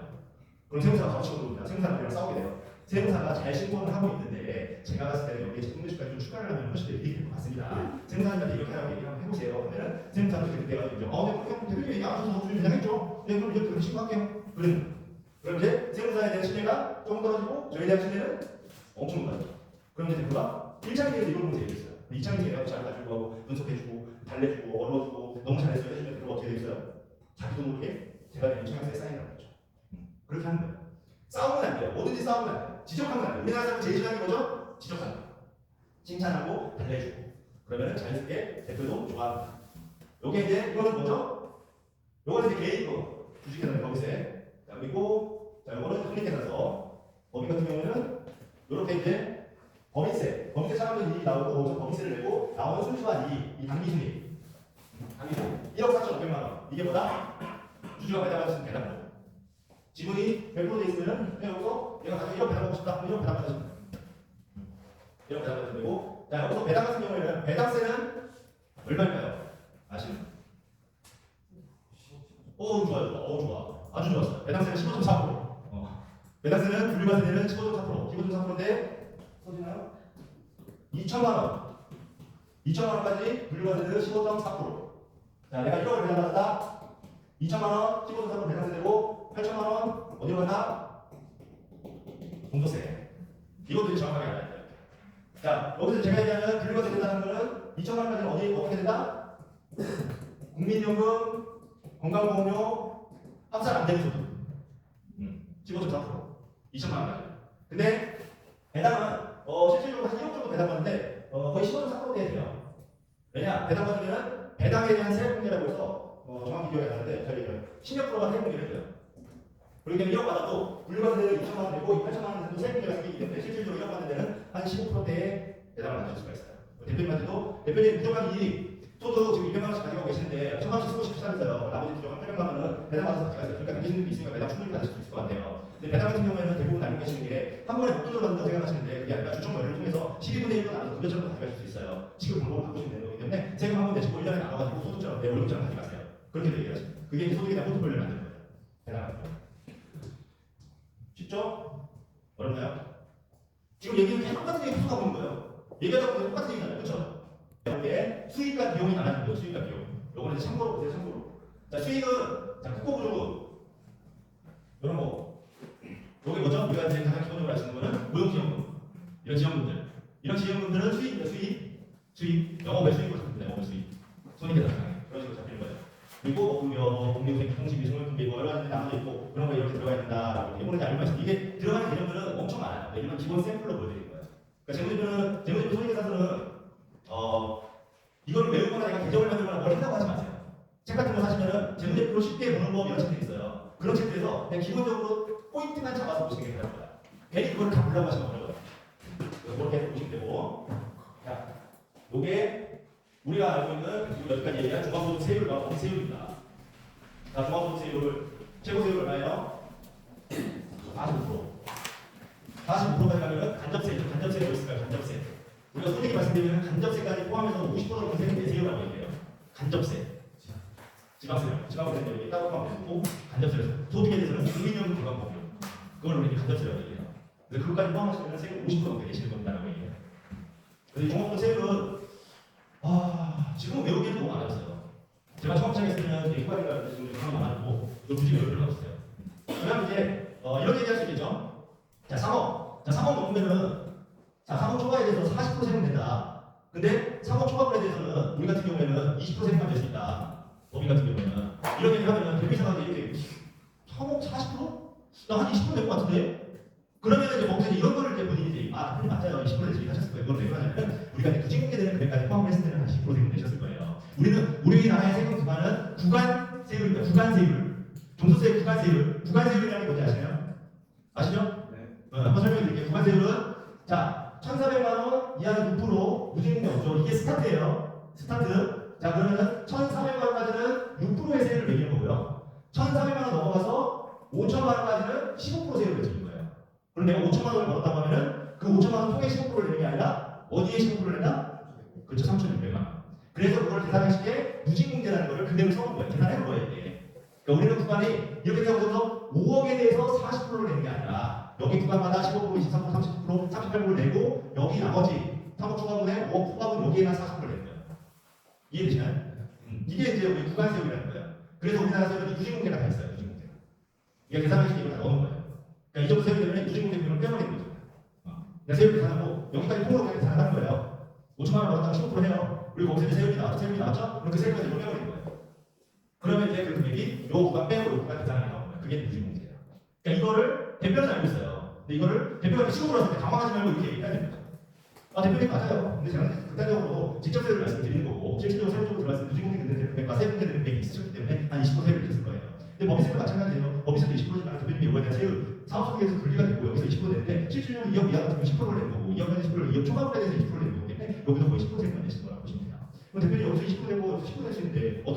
그럼 세무사가 가르치고 옵니다. 세무사랑 우리랑 싸우게 돼요. 세무사가 잘 신고를 하고 있는데 제가 봤을 때는 여기에 제품 매출까지 좀 추가를 하면 훨씬 더 이익이 될 것 같습니다. 세무사님한테 이렇게 하라고 얘기를 한번 해보세요. 그러면 세무사도 그렇게 돼가지고 네, 대표님 얘기 안 하셔서 저희 그냥 했죠. 네, 그럼 이렇게 신고할게요. 그럼 이제 세무사에 대한 신뢰가 조금 떨어지고 저희에 대한 신뢰는 엄청 높아지죠. 그럼 이제 대표가 1차기에서 이걸 보면서 얘기했어요. 2차기 얘기하고 잘 가지고 하고 분석해주고 달래주고 얼러주고 너무 잘했어요 해주면 대표가 어떻게 되겠어요? 자기도 모르게 제가 낸 청약서에 사인을 하죠. 그렇게 하는 거예요. 싸우면 안 돼요. 뭐든지 싸우면 안 돼요. 지적하면 안 돼요. 우리나라 사람 제일 싫어하는 게 뭐죠? 지적하는 거예요. 칭찬하고 달래주고 그러면 자연스럽게 대표도 좋아합니다. 요게 이제 이거는 뭐죠? 요거는 이제 개인 거 주식회사의 법인세. 자, 그리고 자 요거는 손익계산서. 법인 같은 경우는 요렇게 이제 법인세 차감된 이익이 나오고 거기서 법인세를 내고 나오는 순수한 이익, 이 당기순이익 아니고 1억 4,500만 원. 이게 뭐다? 주주가 배당받을 수 있는 배당금. 지분이 100% 돼 있으면 여기서 얘가 가지고 1억 배당받고 싶다. 그럼 1억 배당받을 수 있는 1억 배당받을 되고, 자 여기서 배당 같은 경우에는 배당세는 얼마일까요? 아시는? 좋아요. 좋아. 아주 좋았어요. 배당세는 15.4%. 배당세는 분류과세는 15.4%. 15.4%인데 써지나요? 2천만 원. 2천만 원까지 분류과세는 15.4%. 자, 내가 1억을 배당받았다. 2천만 원, 15.4% 배당세 되고 8천만 원 어디로 간다? 종부세. 이것도 이제 정확하게 알아야 돼요. 자, 여기서 제가 얘기하는 분류과세 된다는 거는 2천만 원까지는 어떻게 된다? 국민연금, 건강보험료, 합산 안 되는 소득. 15.4%. 2천만 원까지. 근데 배당은 실질적으로 한 1억 정도 배당받는데 거의 15.4%에 돼요. 왜냐? 배당받으면 배당에 대한 세액공제라고 해서 정확히 기억이 안 나는데 잘 얘기해요. 16%가 세액공제를 해요. 그렇기 때문에 1억 받아도 분류받는 데는 2천만 원 되고 8천만 원에서도 세액공제가 생기기 때문에 실질적으로 1억 받는 데는 한 15%대의 배당을 받을 수가 있어요. 대표님한테도 대표님 부족한 이익 소득 지금 200만 원씩 가지고 계시는데 1000만 원씩 쓰고 싶으시다면서요. 나머지 부족한 800만 원은 배당 받아서 가져가세요. 그러니까 남기시는 분이 있으니까 배당 충분히 받으실 수 있을 것 같아요. 근데 배당 같은 경우에는 대부분 알고 계시는 게 한 번에 목돈으로 받는다고 생각하시는데 그게 아니라 주총 모델을 통해서 12분의 1로 나눠서 급여처럼 가져가실 수 있어요. 지금 방법을 바꾸시면 되는 거기 때문에 세금 한 번 내시고 1년에 나눠가지고 소득처럼 내 월급처럼 가져가세요. 그렇게 얘기하십니다. 그게 이제 소득에 대한 포트폴리오를 만드는 거예요. 배당하는 거. 쉽죠? 어렵나요? 지금 얘기는 계속 똑같은 얘기 계속 하고 있는 거예요. 얘기하다 보면 똑같은 얘기 나요. 그렇죠? 이게 수익과 비용이 나눠진 거예요. 수익과 비용. 요거는 이제 참고로 보세요. 참고로. 자, 수익은 자, 국고부족은 이런 거. 요게 뭐죠? 우리가 이제 가장 기본적으로 아시는 거는 고용지원금. 이런 지원금들. 이런 지원금들은 수익입니다. 수익. 영업의 수익으로 잡힙니다. 영업의 수익. 손익계산 그런 식으로 잡히는 거예요. 그리고 보급여, 공유생, 통신비, 소모품비 뭐 여러 가지 나눠져 있고 그런 거 이렇게 들어가 있다. 이거는 알고 있습니다. 이게 들어가는 개념들은 엄청 많아요. 이건 기본 샘플로 보여드리는 거예요. 그러니까 재무제표 손익계산서는 이걸 외우거나 내가 계정을 만들거나 뭘 한다고 하지 마세요. 책 같은 거 사시면은 재무제표로 쉽게 보는 법 이런 책들이 있어요. 그런 책들에서 그냥 기본적으로 포인트만 잡아서 보시는 게 되는 거예요. 괜히 그걸 다 보려고 하시면 어려워요. 그렇게 보시면 되고. 자, 요게 우리가 알고 있는 지금 여기까지 얘기한 중앙소득 세율과 법세율입니다. 자, 중앙소득 세율 최고 세율 얼마예요? 45%. 45%까지 가면 간접세죠. 간접세가 뭐 있을까요? 간접세. 우리가 솔직히 말씀드리면 간접세까지 포함해서 50% 정도 세금 내세요라고 얘기해요. 간접세. 지방세는 여기 따로 포함되고 간접세를 소득에 대해서는 국민연금 건강보험료 그걸 우리 간접세라고 얘기해요. 그래서 그것까지 포함하시면 세금 50% 정도 내시는 겁니다라고 얘기해요. 그래서 종합소득 세율은 지금 외우기에는 너무 많았어요. 제가 처음 시작했을 때는 후반이가 지금 너무 많았고 이거 굳이 외울 필요가 없어요. 그다음 이제 이런 얘기할 수 있겠죠. 자, 3억 넘으면은 자, 3억 초과에 대해서 40% 세금 낸다. 근데 3억 초과분에 대해서는 우리 같은 경우에는 20% 세금만 낼 수 있다. 법인 같은 경우에는 이런 얘기를 하면 대표이사가 이렇게 3억 40%? 나 한 20% 낼 것 같은데? 그러면 이제 거기서 이런 거를 이제 본인이 이제 대표님 맞아요. 20% 내지 하셨을 거예요. 그걸 왜 그러냐면 우리가 이제 구직공제되는 금액까지 포함을 했을 때는 한 10% 세금 내셨을 거예요. 우리나라의 세금 기반은 구간 세율입니다. 구간 세율. 종소세 구간 세율. 구간 세율이라는 게 뭔지 아시나요? 아시죠? 네. 한번 설명해 드릴게요. 구간 세율은 자, 1,400만 원 이하는 6% 무주행이 없죠. 이게 스타트예요. 스타트. 자, 그러면은 1,400만 원까지는 6%의 세율을 매기는 거고요. 1,400만 원 넘어가서 5천만 원까지는 15% 세율을 매기는 거예요. 그럼 내가 5천만 원을 벌었다고 하면은 그 5천만 원 통에 15%를 내는 게 아니라 어디에 15%를 낸다? 그렇죠. 3,600만 원. 그래서 그걸 계산하실 때 누진공제라는 거를 그대로 써온 거예요. 계산한 거예요, 이게. 그러니까 우리는 구간이 이렇게 되어서 5억에 대해서 40%를 내는 게 아니라 여기 구간마다 15%, 23%, 30%, 38%를 내고 여기 나머지 3억 초과분에 5억 후과분 여기에만 40%를 내는 거예요. 이해되시나요? 이게 이제 우리 구간 세율이라는 거예요. 그래서 우리나라 세율은 누진공제가 다 있어요. 누진공제가. 이게 계산하실 때 이걸 다 넣는 거예요. 그러니까 이 정도 세율 때문에 누진공제 비용을 빼버리는 거죠. 그러니까 세율 계산하고 여기까지 통으로 계산을 하는 거예요. 5천만 원 벌었다고 15% 해요. 그리고 거기서 이제 세율이 나왔죠? 그럼 그 세율까지 이걸 빼버리는 거예요. 그러면 이제 그 금액이 요 구간 빼고 요 구간 계산하게 나오는 거예요. 그게 누진공제예요. 그러니까 이거를 대표는 알고 있어요. 근데 이거를 대표가 시험으로 했을 때 당황하지 말고 이렇게 얘기해야 됩니다. 대표님 맞아요. 근데 제가 극단적으로 직접세율을 말씀드리는 거고 실질적으로 세율적으로 들어갔을 때 누진공제 되는 금액과 세금제 되는 금액이 있으셨기 때문에 한 20% 세율을 냈을 거예요. 근데 법인세도 마찬가지예요. 법인세도 20%지만 대표님이 이거에 대한 세율 사업소득에서 분리가 되고 여기서 20% 내는데 실질적으로 2억 이하 같은 경우 10%를 내는 거고 2억까지 10%를 2억 초과분에 대해서 20%를 내는 거기 때문에 여기서 거의 10% 세금만 내시는 거라고 보시면 돼요. 그럼 대표님 여기서 20% 내고 여기서 10% 낼 수 있는데 어떻게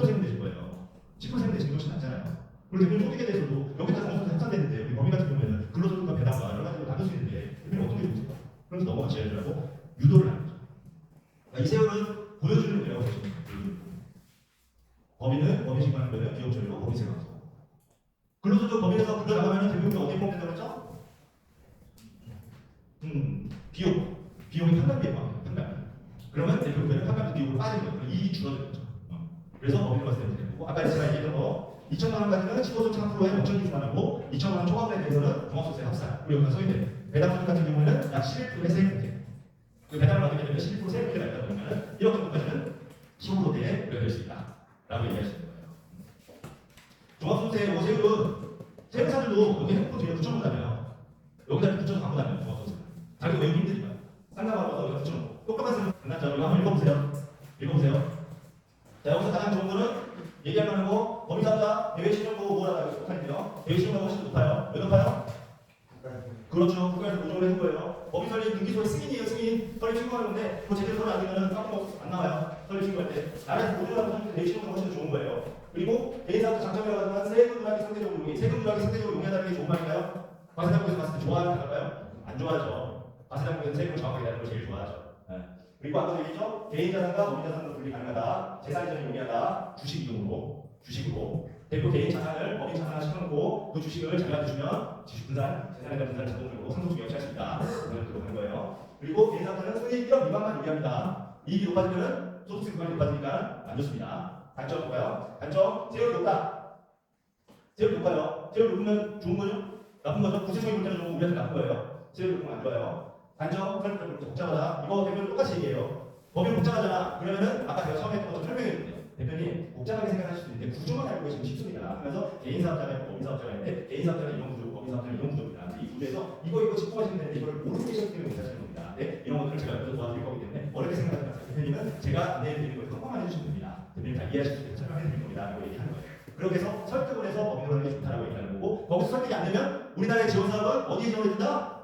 법인은 법인 신고하는 거는 기업 처리로 법인세 강조. 근로소득 법인에서 근로 나가면 대부분 어디에 포함된다고 그랬죠? 비용이 판단비에 포함돼요. 판단비. 그러면 대표금은 판단비 비용으로 빠지는 거예요. 그럼 이익이 줄어드는 거죠. 그래서 법인을 봤을 때 되는 거고, 아까 제가 얘기했던 거 2천만 원까지는 15.3%의 원천 기준만 하고 2천만 원 초과분에 대해서는 종합소득세 합산. 그리고 여기가 써있네요. 배당소득 같은 경우에는 약 11%의 세액 그 배당을 받게 되면 11% 세액 문제가 있다 보면 1억 정도까지는 15%대에 올려질 수 있다. 라고 얘기하시는 거예요. 종합소득세 세율은 세무사들도 여기 행복도 뒤에 붙여놓는다면 여기다 붙여서 갖고 다녀요. 종합소득세. 자기가 외우기 힘드니까. 쌍나바로 여기다 붙여놓고 똑똑한 세무 끝났죠. 이거 한번 읽어보세요. 읽어보세요. 자, 여기서 가장 좋은 거는 얘기할 만한 거 법인사업자 대외신용보고 뭐라고 못하는데요. 대외신용보가 훨씬 높아요. 왜 높아요? 그렇죠. 국가에서 보정을 해준 거예요. 법인 설립 등기소의 승인이에요. 승인. 설립 신고하는 건데 그거 제대로 설립 안 되면 깜빡 안 나와요. 설립 신고할 때. 나라에서 보정을 하면 대외신용보가 훨씬 더 좋은 거예요. 그리고 개인사업자 장점이라고 하면 세금 누락이 상대적으로 용이하다는 게 좋은 말인가요? 과세장국에서 봤을 때 좋아하는 할까요? 안 좋아하죠. 과세장국에서 세금을 정확하게 내는 걸 제일 좋아하죠. 네. 그리고 아까도 얘기했죠? 개인자산과 법인자산으로 분리 가능하다. 재산이전이 용이하다. 주식으로. 대표 개인 자산을 법인 자산화 시켜놓고 그 주식을 자기한테 주면 지식 분산, 재산에 대한 분산을 자동적으로 상속주기 역시할 수 있다. 그걸 들어보는 거예요. 그리고 개인사업자는 손익 1억 미만만 유리합니다. 이익이 높아지면 소득세 구간이 높아지니까 안 좋습니다. 단점 볼까요? 단점, 세율이 높다. 세율이 높아요. 세율이 높으면 좋은 거죠? 나쁜 거죠? 구체적인 문제는 좀 우리한테 나쁜 거예요. 세율이 높으면 안 좋아요. 단점, 설명 복잡하다. 이거 대표님 똑같이 얘기해요. 법이 복잡하잖아. 그러면은 아까 제가 처음에 했던 것처럼 설명했는데 대표님 복잡하게 생각할 수도 있는데 구조만 알고 계시면 쉽습니다. 하면서 개인사업자가 있고 법인사업자가 있는데 개인사업자는 이런 구조, 법인사업자는 이런 구조입니다. 이 구조에서 이거 짚어가시면 되는데 이걸 모르고 계셨기 때문에 못하시는 겁니다. 네? 이런 것들을 제가 옆에서 도와드릴 거기 때문에 어렵게 생각하지 마세요. 대표님은 제가 안내해드리는 걸 평가만 해주시면 됩니다. 대표님 다 이해하실 수 있게 설명해드릴 겁니다. 이거 얘기하는 거예요. 그렇게 해서 설득을 해서 법인으로 하는 게 좋다라고 얘기하는 거고 거기서 설득이 안 되면 우리나라의 지원사업은 어디에 지원해준다?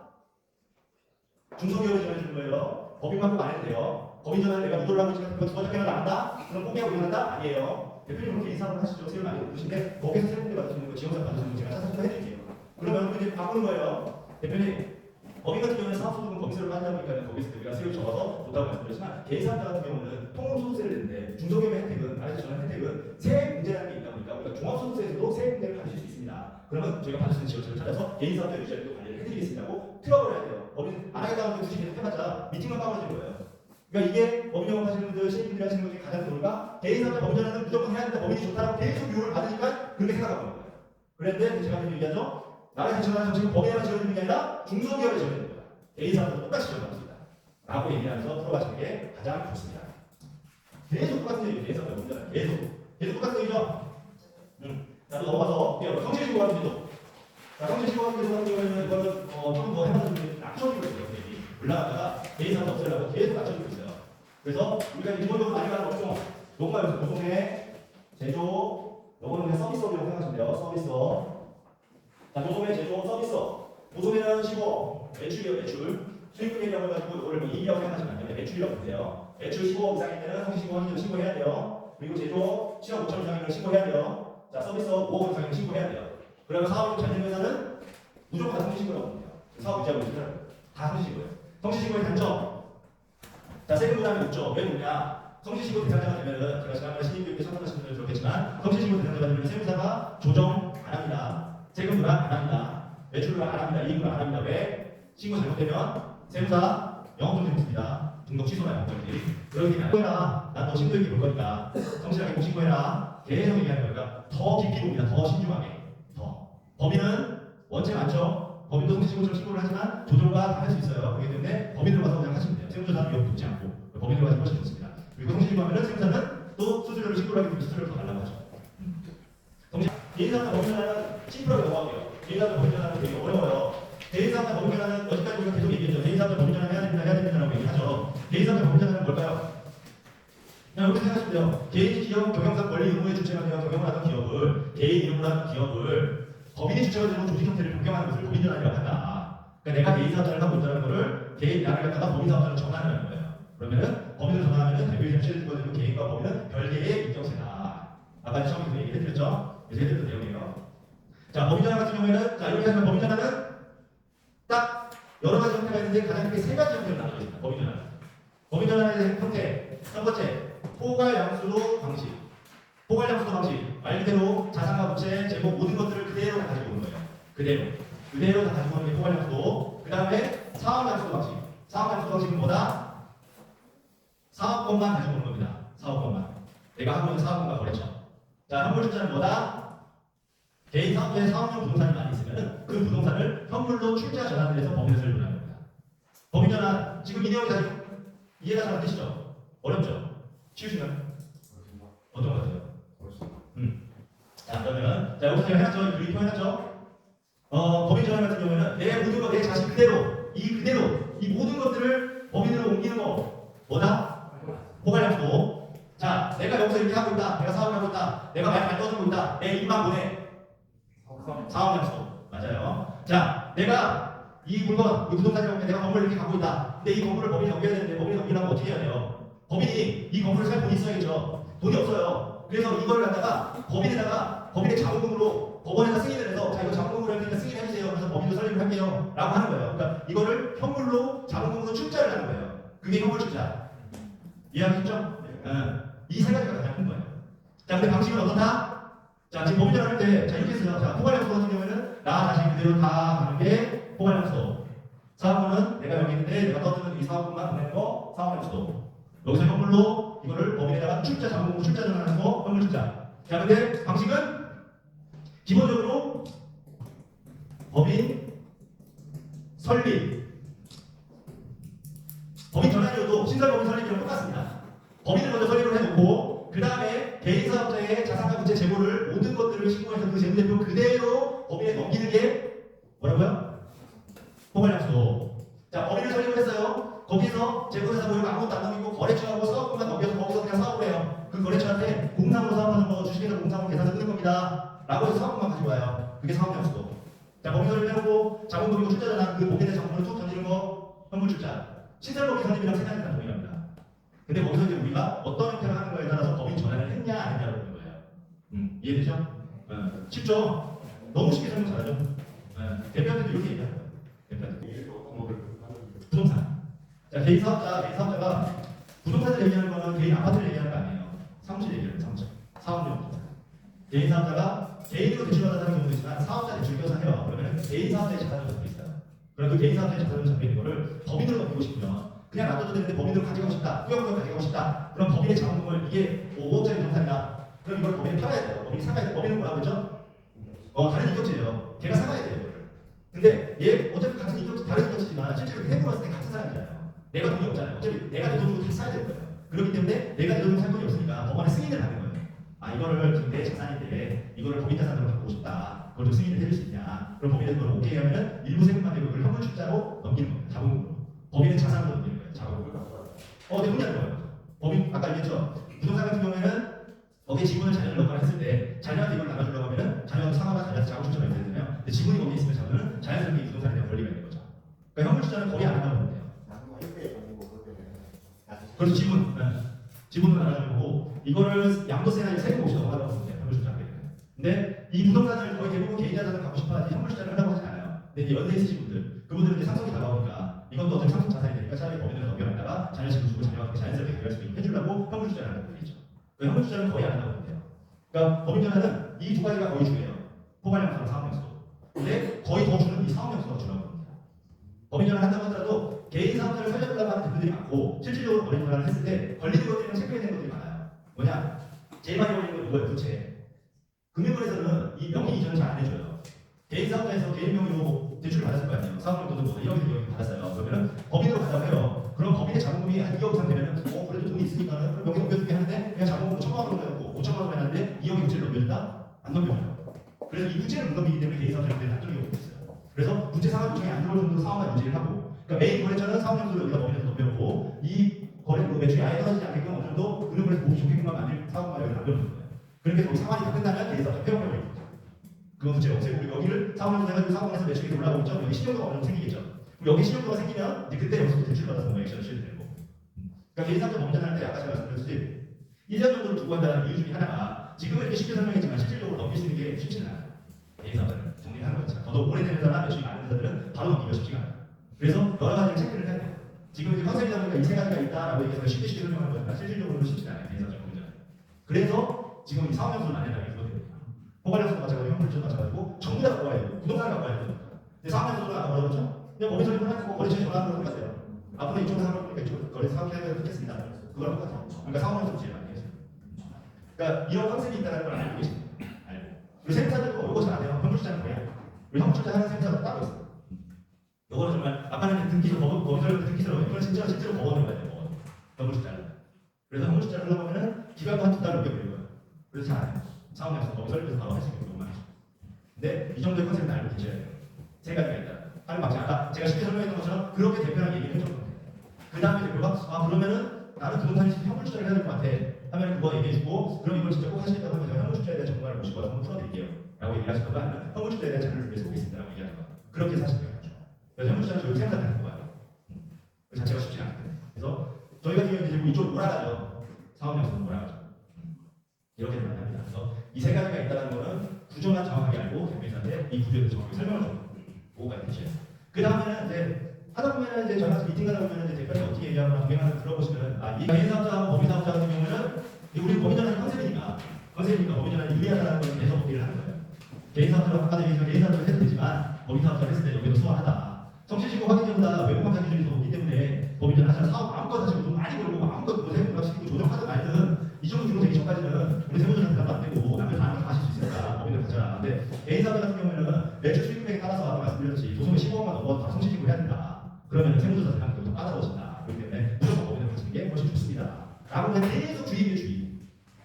중소기업에 지원해주는 거예요. 법인만 꼭 안 해도 돼요. 법인 전환을 내가 무도를 하고 있지만 그거 두번 적용을 안 한다? 그럼 포기하고 이혼한다? 아니에요. 대표님 그렇게 인사를 하시죠. 세율 많이 높으신데 거기서 세금을 받으시는 거 지원사 받으시는 거 제가 찾아서 해드릴게요. 그러면 이제 바꾸는 거예요. 대표님 법인 같은 경우는 사업소득은 거기서를 빠지다 보니까 거기서 우리가 세율 적어서 좋다고 말씀드렸지만 개인사업자 같은 경우는 통합소득세를 내는데 중소기업의 혜택은 아래서 전한 혜택은 세액 문제라는 게 있다 보니까 우리가 종합소득세에서도 세액 문제를 받으실 수 있습니다. 그러면 저희가 받을 수 있는 지원처를 찾아서 개인사업자 유지하기도 관리를 해드리겠습니다고 틀어버려야 돼요. 법인 안 하겠다고 굳이 계속 해봤자 미팅만 까먹어지는 거예요. 그러니까 이게 법인 영업하시는 분들, 시민분들이 하시는 것 중에 가장 큰 이유가 개인사업자 법인전환은 무조건 해야 된다, 법인이 좋다라고 계속 유혹을 받으니까 그렇게 생각하고 있는 거예요. 그런데 제가 지금 얘기하죠. 나라에서 지원하는 정책은 법인에만 지원하는 게 아니라 중소기업에 지원하는 거예요. 개인사업자도 똑같이 지원합니다. 라고 얘기하면서 풀어가시는 게 가장 좋습니다. 계속 똑같은 얘기예요. 개인사업자 법인전환. 계속 똑같은 얘기죠. 자, 또 넘어가서 성실신고 같은 경우도 자, 성실신고 같은 경우는 이거는 조금 더 해봤던 분들이 낮춰주고 있어요. 올라가다가 개인사업자 없애려고 계속 낮춰주고 있어요. 그래서 우리가 기본적으로 많이 가는 업종, 요거가 여기서 노동의 제조, 요거는 그냥 서비스업이라고 생각하시면 돼요. 서비스업. 자, 노동의 제조, 서비스업. 노동에는 시고, 매출이요, 매출. 수익금 얘기하고 가지고 이거를 뭐 이익이라고 생각하시면 안 돼요. 매출이라고 보세요. 매출 15억 이상일 때는 성실신고 확인제로 신고해야 돼요. 그리고 제조 7억 5천 이상이면 신고해야 돼요. 자, 서비스업 5억 이상이면 신고해야 돼요. 그러면 사업이 잘 되는 회사는 무조건 다 성실신고라고 봅니다. 사업 유지하고 있으면 다 성실신고예요. 성실신고의 단점. 자, 세금 부담이 높죠. 왜 높냐? 성실신고 대상자가 되면은 제가 지난번에 신입교육에 참석하신 분들 들었겠지만 성실신고 대상자가 되면 세무사가 조정 안 합니다. 세금 누락 안 합니다. 매출 누락 안 합니다. 이익 누락 안 합니다. 왜? 신고 잘못되면 세무사 영업정지 묻습니다. 등록 취소나 영업정지. 그러기 때문에 신고해라. 난 너 신도 있게 볼 거니까 성실하게 꼭 신고해라. 계속 얘기하는 거니까 더 깊이 봅니다. 더 신중하게. 더. 법인은 원체 많죠. 법인도 성실신고처럼 신고를 하지만 조정과 다 할 수 있어요. 그렇기 때문에 법인으로 가서 그냥 하시면 돼요. 세무조사는 위협 붙지 않고 법인으로 가서 훨씬 좋습니다. 그리고 성실신고하면 세무사는 또 수수료를 신고를 하기 때문에 수수료를 더 달라고 하죠. 개인사업자 법인전환은 심플하게 넘어갈게요. 개인사업자 법인전환은 되게 어려워요. 개인사업자 법인전환은 여기까지 우리가 계속 얘기했죠. 개인사업자 법인전환 해야 됩니다라고 얘기하죠. 개인사업자 법인전환은 뭘까요? 그냥 이렇게 생각하시면 돼요. 개인 기업 경영상 권리 의무의 주체가 되어 경영을 하던 기업을 개인 이름으로 하는 기업을 법인이 주체가 되는 조직 형태를 변경하는 것을 법인전환이라고 한다. 그러니까 내가 개인사업자를 하고 있다는 것을 개인 나를 갖다가 법인사업자로 전환하는 거예요. 그러면은 법인으로 전환하면 대표이사 취득되고 되고 개인과 법인은 별개의 인격체다. 아까 처음에 얘기해드렸죠. 그래서 해드렸던 내용이에요. 자, 법인전환 같은 경우에는 자 이렇게 하면 법인전환은 딱 여러 가지 형태가 있는데 가장 크게 세 가지 형태로 나눠져 있습니다. 법인전환. 법인전환의 형태 첫 번째 포괄 양수로 방식. 포괄량수도 방식 말 그대로 자산과 부채, 재고 모든 것들을 그대로 다 가지고 오는 거예요. 그대로 다 가지고 오는 게 포괄량수도. 그 다음에 사업량수도 방식. 사업량수도 방식은 뭐다? 사업권만 가지고 오는 겁니다. 사업권만. 내가 하고 있는 사업권과 거래처. 자, 현물출자는 뭐다? 개인 사업자의 사업용 부동산이 많이 있으면 그 부동산을 현물로 출자 전환을 해서 법인을 설립하는 겁니다. 법인 전환 지금 이 내용이 다 이해가 잘 안 되시죠? 어렵죠? 쉬우시면 어떤 거 같아요? 자, 그러면 자 여기서 제가 해놨죠? 유리 표현했죠? 법인 전환 같은 경우에는 내 모든 것, 내 자신 그대로 이 모든 것들을 법인으로 옮기는 거 뭐다? 포괄량수도. 자, 내가 여기서 이렇게 하고 있다. 내가 사업을 하고 있다. 내가 말 떠들고 있다. 내 입만 보내. 사업량수도. 맞아요. 자, 내가 이 물건, 이 부동산이 오면 내가 건물을 이렇게 갖고 있다. 근데 이 건물을 법인이 넘겨야 되는데 법인이 넘기려면 어떻게 해야 돼요? 법인이 이 건물을 살 돈이 있어야겠죠. 돈이 없어요. 그래서 이걸 갖다가 법인의 자본금으로 법원에서 승인을 해서 자 이거 자본금으로 할 테니까 승인해 주세요. 그래서 법인도 설립을 할게요. 라고 하는 거예요. 그러니까 이거를 현물로 자본금으로 출자를 하는 거예요. 그게 현물 출자. 이해하셨죠? 이 세 가지가 가장 큰 거예요. 자, 근데 방식은 어떻다? 자, 지금 법인 전환할 때, 자, 이렇게 했어요. 자, 포괄량수 같은 경우에는 나 자신 그대로 다 가는 게 포괄량수. 사업권은 내가 여기 있는데 내가 떠드는 이 사업권만 보내는 거 사업량수. 여기서 현물로 이거를 법인에다가 출자 자본금으로 출자 전환하는 거 현물 출자. 자, 근데 방식은 기본적으로 법인 설립. 법인 전환이어도 신설법인 설립이랑 똑같습니다. 법인을 먼저 설립을 해놓고 그 다음에 개인 사업자의 자산과 부채 재고를 모든 것들을 신고해서 그 재무대표 그대로 법인에 넘기는 게 뭐라고요? 포괄량수. 자, 법인을 설립을 했어요. 거기서 재고자산 보유고 아무것도 안 넘기고 거래처하고 사업권만 넘겨서 거기서 그냥 사업을 해요. 그 거래처한테 공상으로 사업하는 거 주식회사 공상으로 계산서 쓰는 겁니다. 라고 해서 사업권만 가지고 와요. 그게 사업량수. 자, 법인 설립해놓고 자본금이고 출자전환 그 법인의 자본금을 툭 던지는 거 현물출자. 신설법인 설립이랑 세 가지 다 동일합니다. 근데 거기서 이제 우리가 어떤 형태를 하는 거에 따라서 법인 전환을 했냐 안 했냐로 보는 거예요. 이해되죠? 쉽죠? 너무 쉽게 설명 잘하죠? 대표한테도 이렇게 얘기하는 거예요. 대표한테. 부동산. 자, 개인 사업자가 부동산을 얘기하는 거는 개인 아파트를 얘기하는 거 아니에요. 사무실 얘기하는 사무실. 사업용 부동산. 개인 사업자가 개인으로 대출받아서 하는 경우도 있지만 사업자 대출 껴서 해요. 그러면 개인 사업자의 자산으로 잡혀 있어요. 그럼 그 개인 사업자의 자산으로 잡혀 있는 거를 법인으로 넘기고 싶으면 그냥 놔둬도 되는데 법인으로 가져가고 싶다. 꾸역꾸역 가져가고 싶다. 그럼 법인의 자본금을 이게 5억짜리 부동산이다. 그럼 이걸 법인이 팔아야 돼요. 법인이 사가야 돼요. 법인은 뭐라고 했죠? 다른 이격제예요. 걔가 사가야 돼요. 이거를. 근데 얘 어차피 같은 이격제, 다른 이격제지만 실제로 해보았을 때 같은 사람이잖아요. 내가 돈이 없잖아요. 어차피 내가 내 돈으로 다 사야 되는 거예요. 그렇기 때문에 내가 내 돈으로 살 돈이 없으니까 법원에 승인을 하는 거예요. 아, 이거를 지금 내 자산인데 이거를 법인 자산으로 바꾸고 싶다. 그걸 좀 승인을 해줄 수 있냐. 그럼 법인이 그걸 오케이 하면 일부 세금만 내고 그걸 현물 출자로 넘기는 겁니다. 자본금으로. 법인의 자산으로 넘기는 거예요. 자본금으로. 동의하는 거예요. 법인 아까 얘기했죠. 부동산 같은 경우에는 거기에 지분을 자녀를 넣거나 했을 때 자녀한테 이걸 나눠주려고 하면은 자녀가 상환과 자녀한테 자본 출자가 있어야 되잖아요. 근데 지분이 거기에 있으면 자녀는 자연스럽게 이 부동산에 대한 권리가 있는 거죠. 그러니까 현물 출자는 거의 안 한다고 보면 돼요. 그래서 지분을 나눠주고 이거를 양도세나 세금 없이 넘어가라고 보면 돼요. 현물 출자하게 되면. 근데 이 부동산을 거의 대부분 개인 자산을 갖고 싶어하지 현물 출자를 하려고 하지 않아요. 근데 이제 연세 있으신 분들 그분들은 이제 상속이 다가오니까 이것도 어차피 상속 자산이 되니까 차라리 법인을 넘겨놨다가 자녀 지분 주고 자녀가 자연스럽게 결할 수 있게 해주려고 현물 투자를 하는 분이죠. 그 현물 투자는 거의 안 한다고 보면 돼요. 그러니까 법인 전환은 이 두 가지가 거의 중요해요. 포괄량수랑 사업량수. 근데 거의 더 주는 이 사업량수가 주라고 봅니다. 법인 전환을 한다고 하더라도 개인 사업자를 살려주려고 하는 대표들이 많고 실질적으로 법인 전환을 했을 때 걸리는 것들이랑 체크해야 되는 것들이 많아요. 뭐냐? 제일 많이 걸리는 건 이거예요. 부채. 금융권에서는 이 명의 이전을 잘 안 해줘요. 개인 사업자에서 개인 명의로 대출을 받았을 거 아니에요. 사업용도는 뭐 1억 이상 받았어요. 그러면 법인으로 가자고 해요. 그럼 법인의 자본금이 한 2억 이상 되면은 그래도 돈이 있으니까는 그럼 여기 넘겨주게 하는데 그냥 자본금 5천만 원으로 해놓고 5천만 원으로 해놨는데 2억의 부채를 넘겨준다? 안 넘겨줘요. 그래서 이 부채를 못 넘기기 때문에 개인 사업자들이 안정이 오고 있어요. 그래서 부채 상환 요청이 안 들어올 정도로 사업만 유지를 하고 그러니까 메인 거래처는 사업량수를 여기다 법인에서 넘겨놓고 이 거래 매출이 아예 떨어지지 않게끔 어느 정도 금융거래에서 보기 좋게끔 만들 사업만 여기 남겨놓는 거예요. 그렇게 거기 상환이 다 끝나면 개인 사업자 폐업하고 있는 거죠. 그건 부채 없애고 우리 여기를 사업량수 해가지고 사업원에서 매출이 올라오고 있죠. 여기 신용도가 어느 정도 생기겠죠. 그럼 여기 신용도가 생기면 이제 그때 여기서 대출 받아서 뭐 액션을 취해도 되고. 그러니까 개인 사업자 범죄할 때 아까 제가 말씀드렸듯이 1년 정도를 두고 한다는 이유 중에 하나가 지금은 이렇게 쉽게 설명했지만 실질적으로 넘길 수 있는 게 쉽지는 않아요. 개인 사업자는 정리하는 거죠. 더더욱 오래된 회사나 매출이 많은 회사들은 바로 넘기기가 쉽지가 않아요. 그래서 여러 가지를 체크를 해야 돼요. 지금 이제 컨셉이다 보니까 이 세 가지가 있다라고 얘기해서 쉽게 설명하는 거지만 실질적으로는 쉽지 않아요. 개인 사업자 범죄는. 그래서 지금 이 사업연수는 안 된다는 게 그거거든요. 포괄연수도 마찬가지고 형물주도 마찬가지고 전부 다 갖고 와야 돼요. 부동산을 갖고 와야 돼요. 근데 사업연수는 아까 뭐라고 했죠? 그냥 법인 설립을 하고 거래처에 전화하는 거랑 똑같아요. 앞으로 이쪽으로 사업을 하니까 이쪽으로 거래 사업계획을 하겠습니다. 그거랑 똑같아요. 그러니까 사업연수 제일 많이 해요. 그러니까 이런 컨셉이 있다는 걸 알고 계십니다. 알고. 그리고 세무사들도 이거 잘 안 돼요. 현물출자는 뭐예요? 우리 현물출자 하는 세무사가 따로 있어요. 이거는 정말 아까는 등기소 법인 설립 등기소로 이건 실제로 법원으로 가야 돼요. 법원. 현물출자는. 그래서 현물출자를 하려고 하면은 기간도 한 2달 넘게 걸리고요. 그래서 잘 안 해요. 사업약속 법인 설립해서 바로 할 수 있는 경우만. 근데 이 정도의 컨셉은 알고 계셔야 돼요. 세 가지가 있다. 하는 방식. 아까 제가 쉽게 설명했던 것처럼 그렇게 대표랑 얘기를 해줬거든요. 그 다음에 대표가 그러면은 나는 부동산이 현물출자를 해야 될 것 같아. 하면 그거 얘기해주고 그럼 이걸 진짜 꼭 하시겠다고 하면 제가 현물출자에 대한 전문가를 모시고 와서 한번 풀어드릴게요. 라고 얘기하실 거가 아니면 현물출자에 대한 자료를 준비해서 오겠습니다. 라고 얘기하는 거. 그렇게 사실 돼요. 그래서 현물출자는 저희 생각을 하는 거예요. 그 자체가 쉽지 않거든요. 그래서 저희 같은 경우는 이제 이쪽으로 몰아가죠. 사업장에서 몰아가죠. 이렇게 만납니다. 그래서 이 세 가지가 있다는 거는 구조만 정확하게 알고 대표님한테 이 구조에 대해서 정확하게 설명을 좀 보고가 되시죠. 그 다음에는 이제 하다 보면은 이제 저희 같은 미팅 가다 보면은 이제 대표님 어떻게 얘기하거나 동행하는 들어보시면 이 개인 사업자하고 법인 사업자 같은 경우는 우리 법인전환이 컨셉이니까 법인전환이 유리하다는 걸 계속 얘기를 하는 거예요. 개인 사업자로 아까도 얘기했지만 개인 사업자로 해도 되지만 법인 사업자를 했을 때 여기도 수월하다. 성실시고 확인제보다 외부 감사 기준이 더 높기 때문에 법인전환 하시면 사업 마음껏 하시고 돈 많이 벌고 마음껏 뭐 세금 부담시키고 조정하든 말든 이 정도 규모 되기 전까지는 우리 세무조사 대답도 안 되고 남들 다 하실 수 있으니까 법인을 가져라. 근데 개인 사업자 같은 경우에는 매출 수익금액에 따라서 아까 말씀드렸듯이 조성에 15억만 넘어도 다 성실시고 해야 된다. 그러면 세무조사 대상이 더 까다로워진다. 그렇기 때문에 무조건 법인을 가지는 게 훨씬 좋습니다. 라고 그냥 계속 주의에 주의.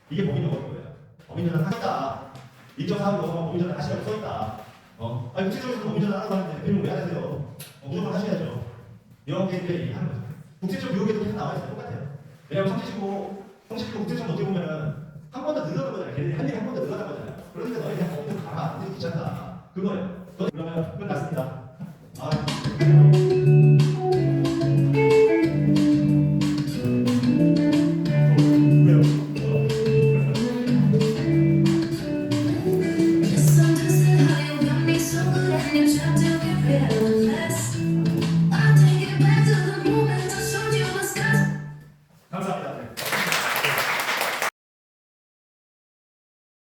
이게 법인이 어려운 거예요. 법인전환 하시다. 일정 사업을 넘어가면 법인전환 하시라고 써있다. 아니 국제적으로 법인전환 하라고 하는데 대표님 왜 안 하세요? 무조건 하셔야죠. 이렇게 이제 얘기하는 거죠. 국제적 유혹에도 계속 나와 있어요. 똑같아요. 왜냐면 성실시고 국제적 어떻게 보면은 한 번 더 늘어난 거잖아요. 걔네들이 한 일이 한 번 더 늘어난 거잖아요. 그러니까 너희 그냥 법인을 가라. 안 되게 귀찮다. 그거예요. 그러면 끝났습니다.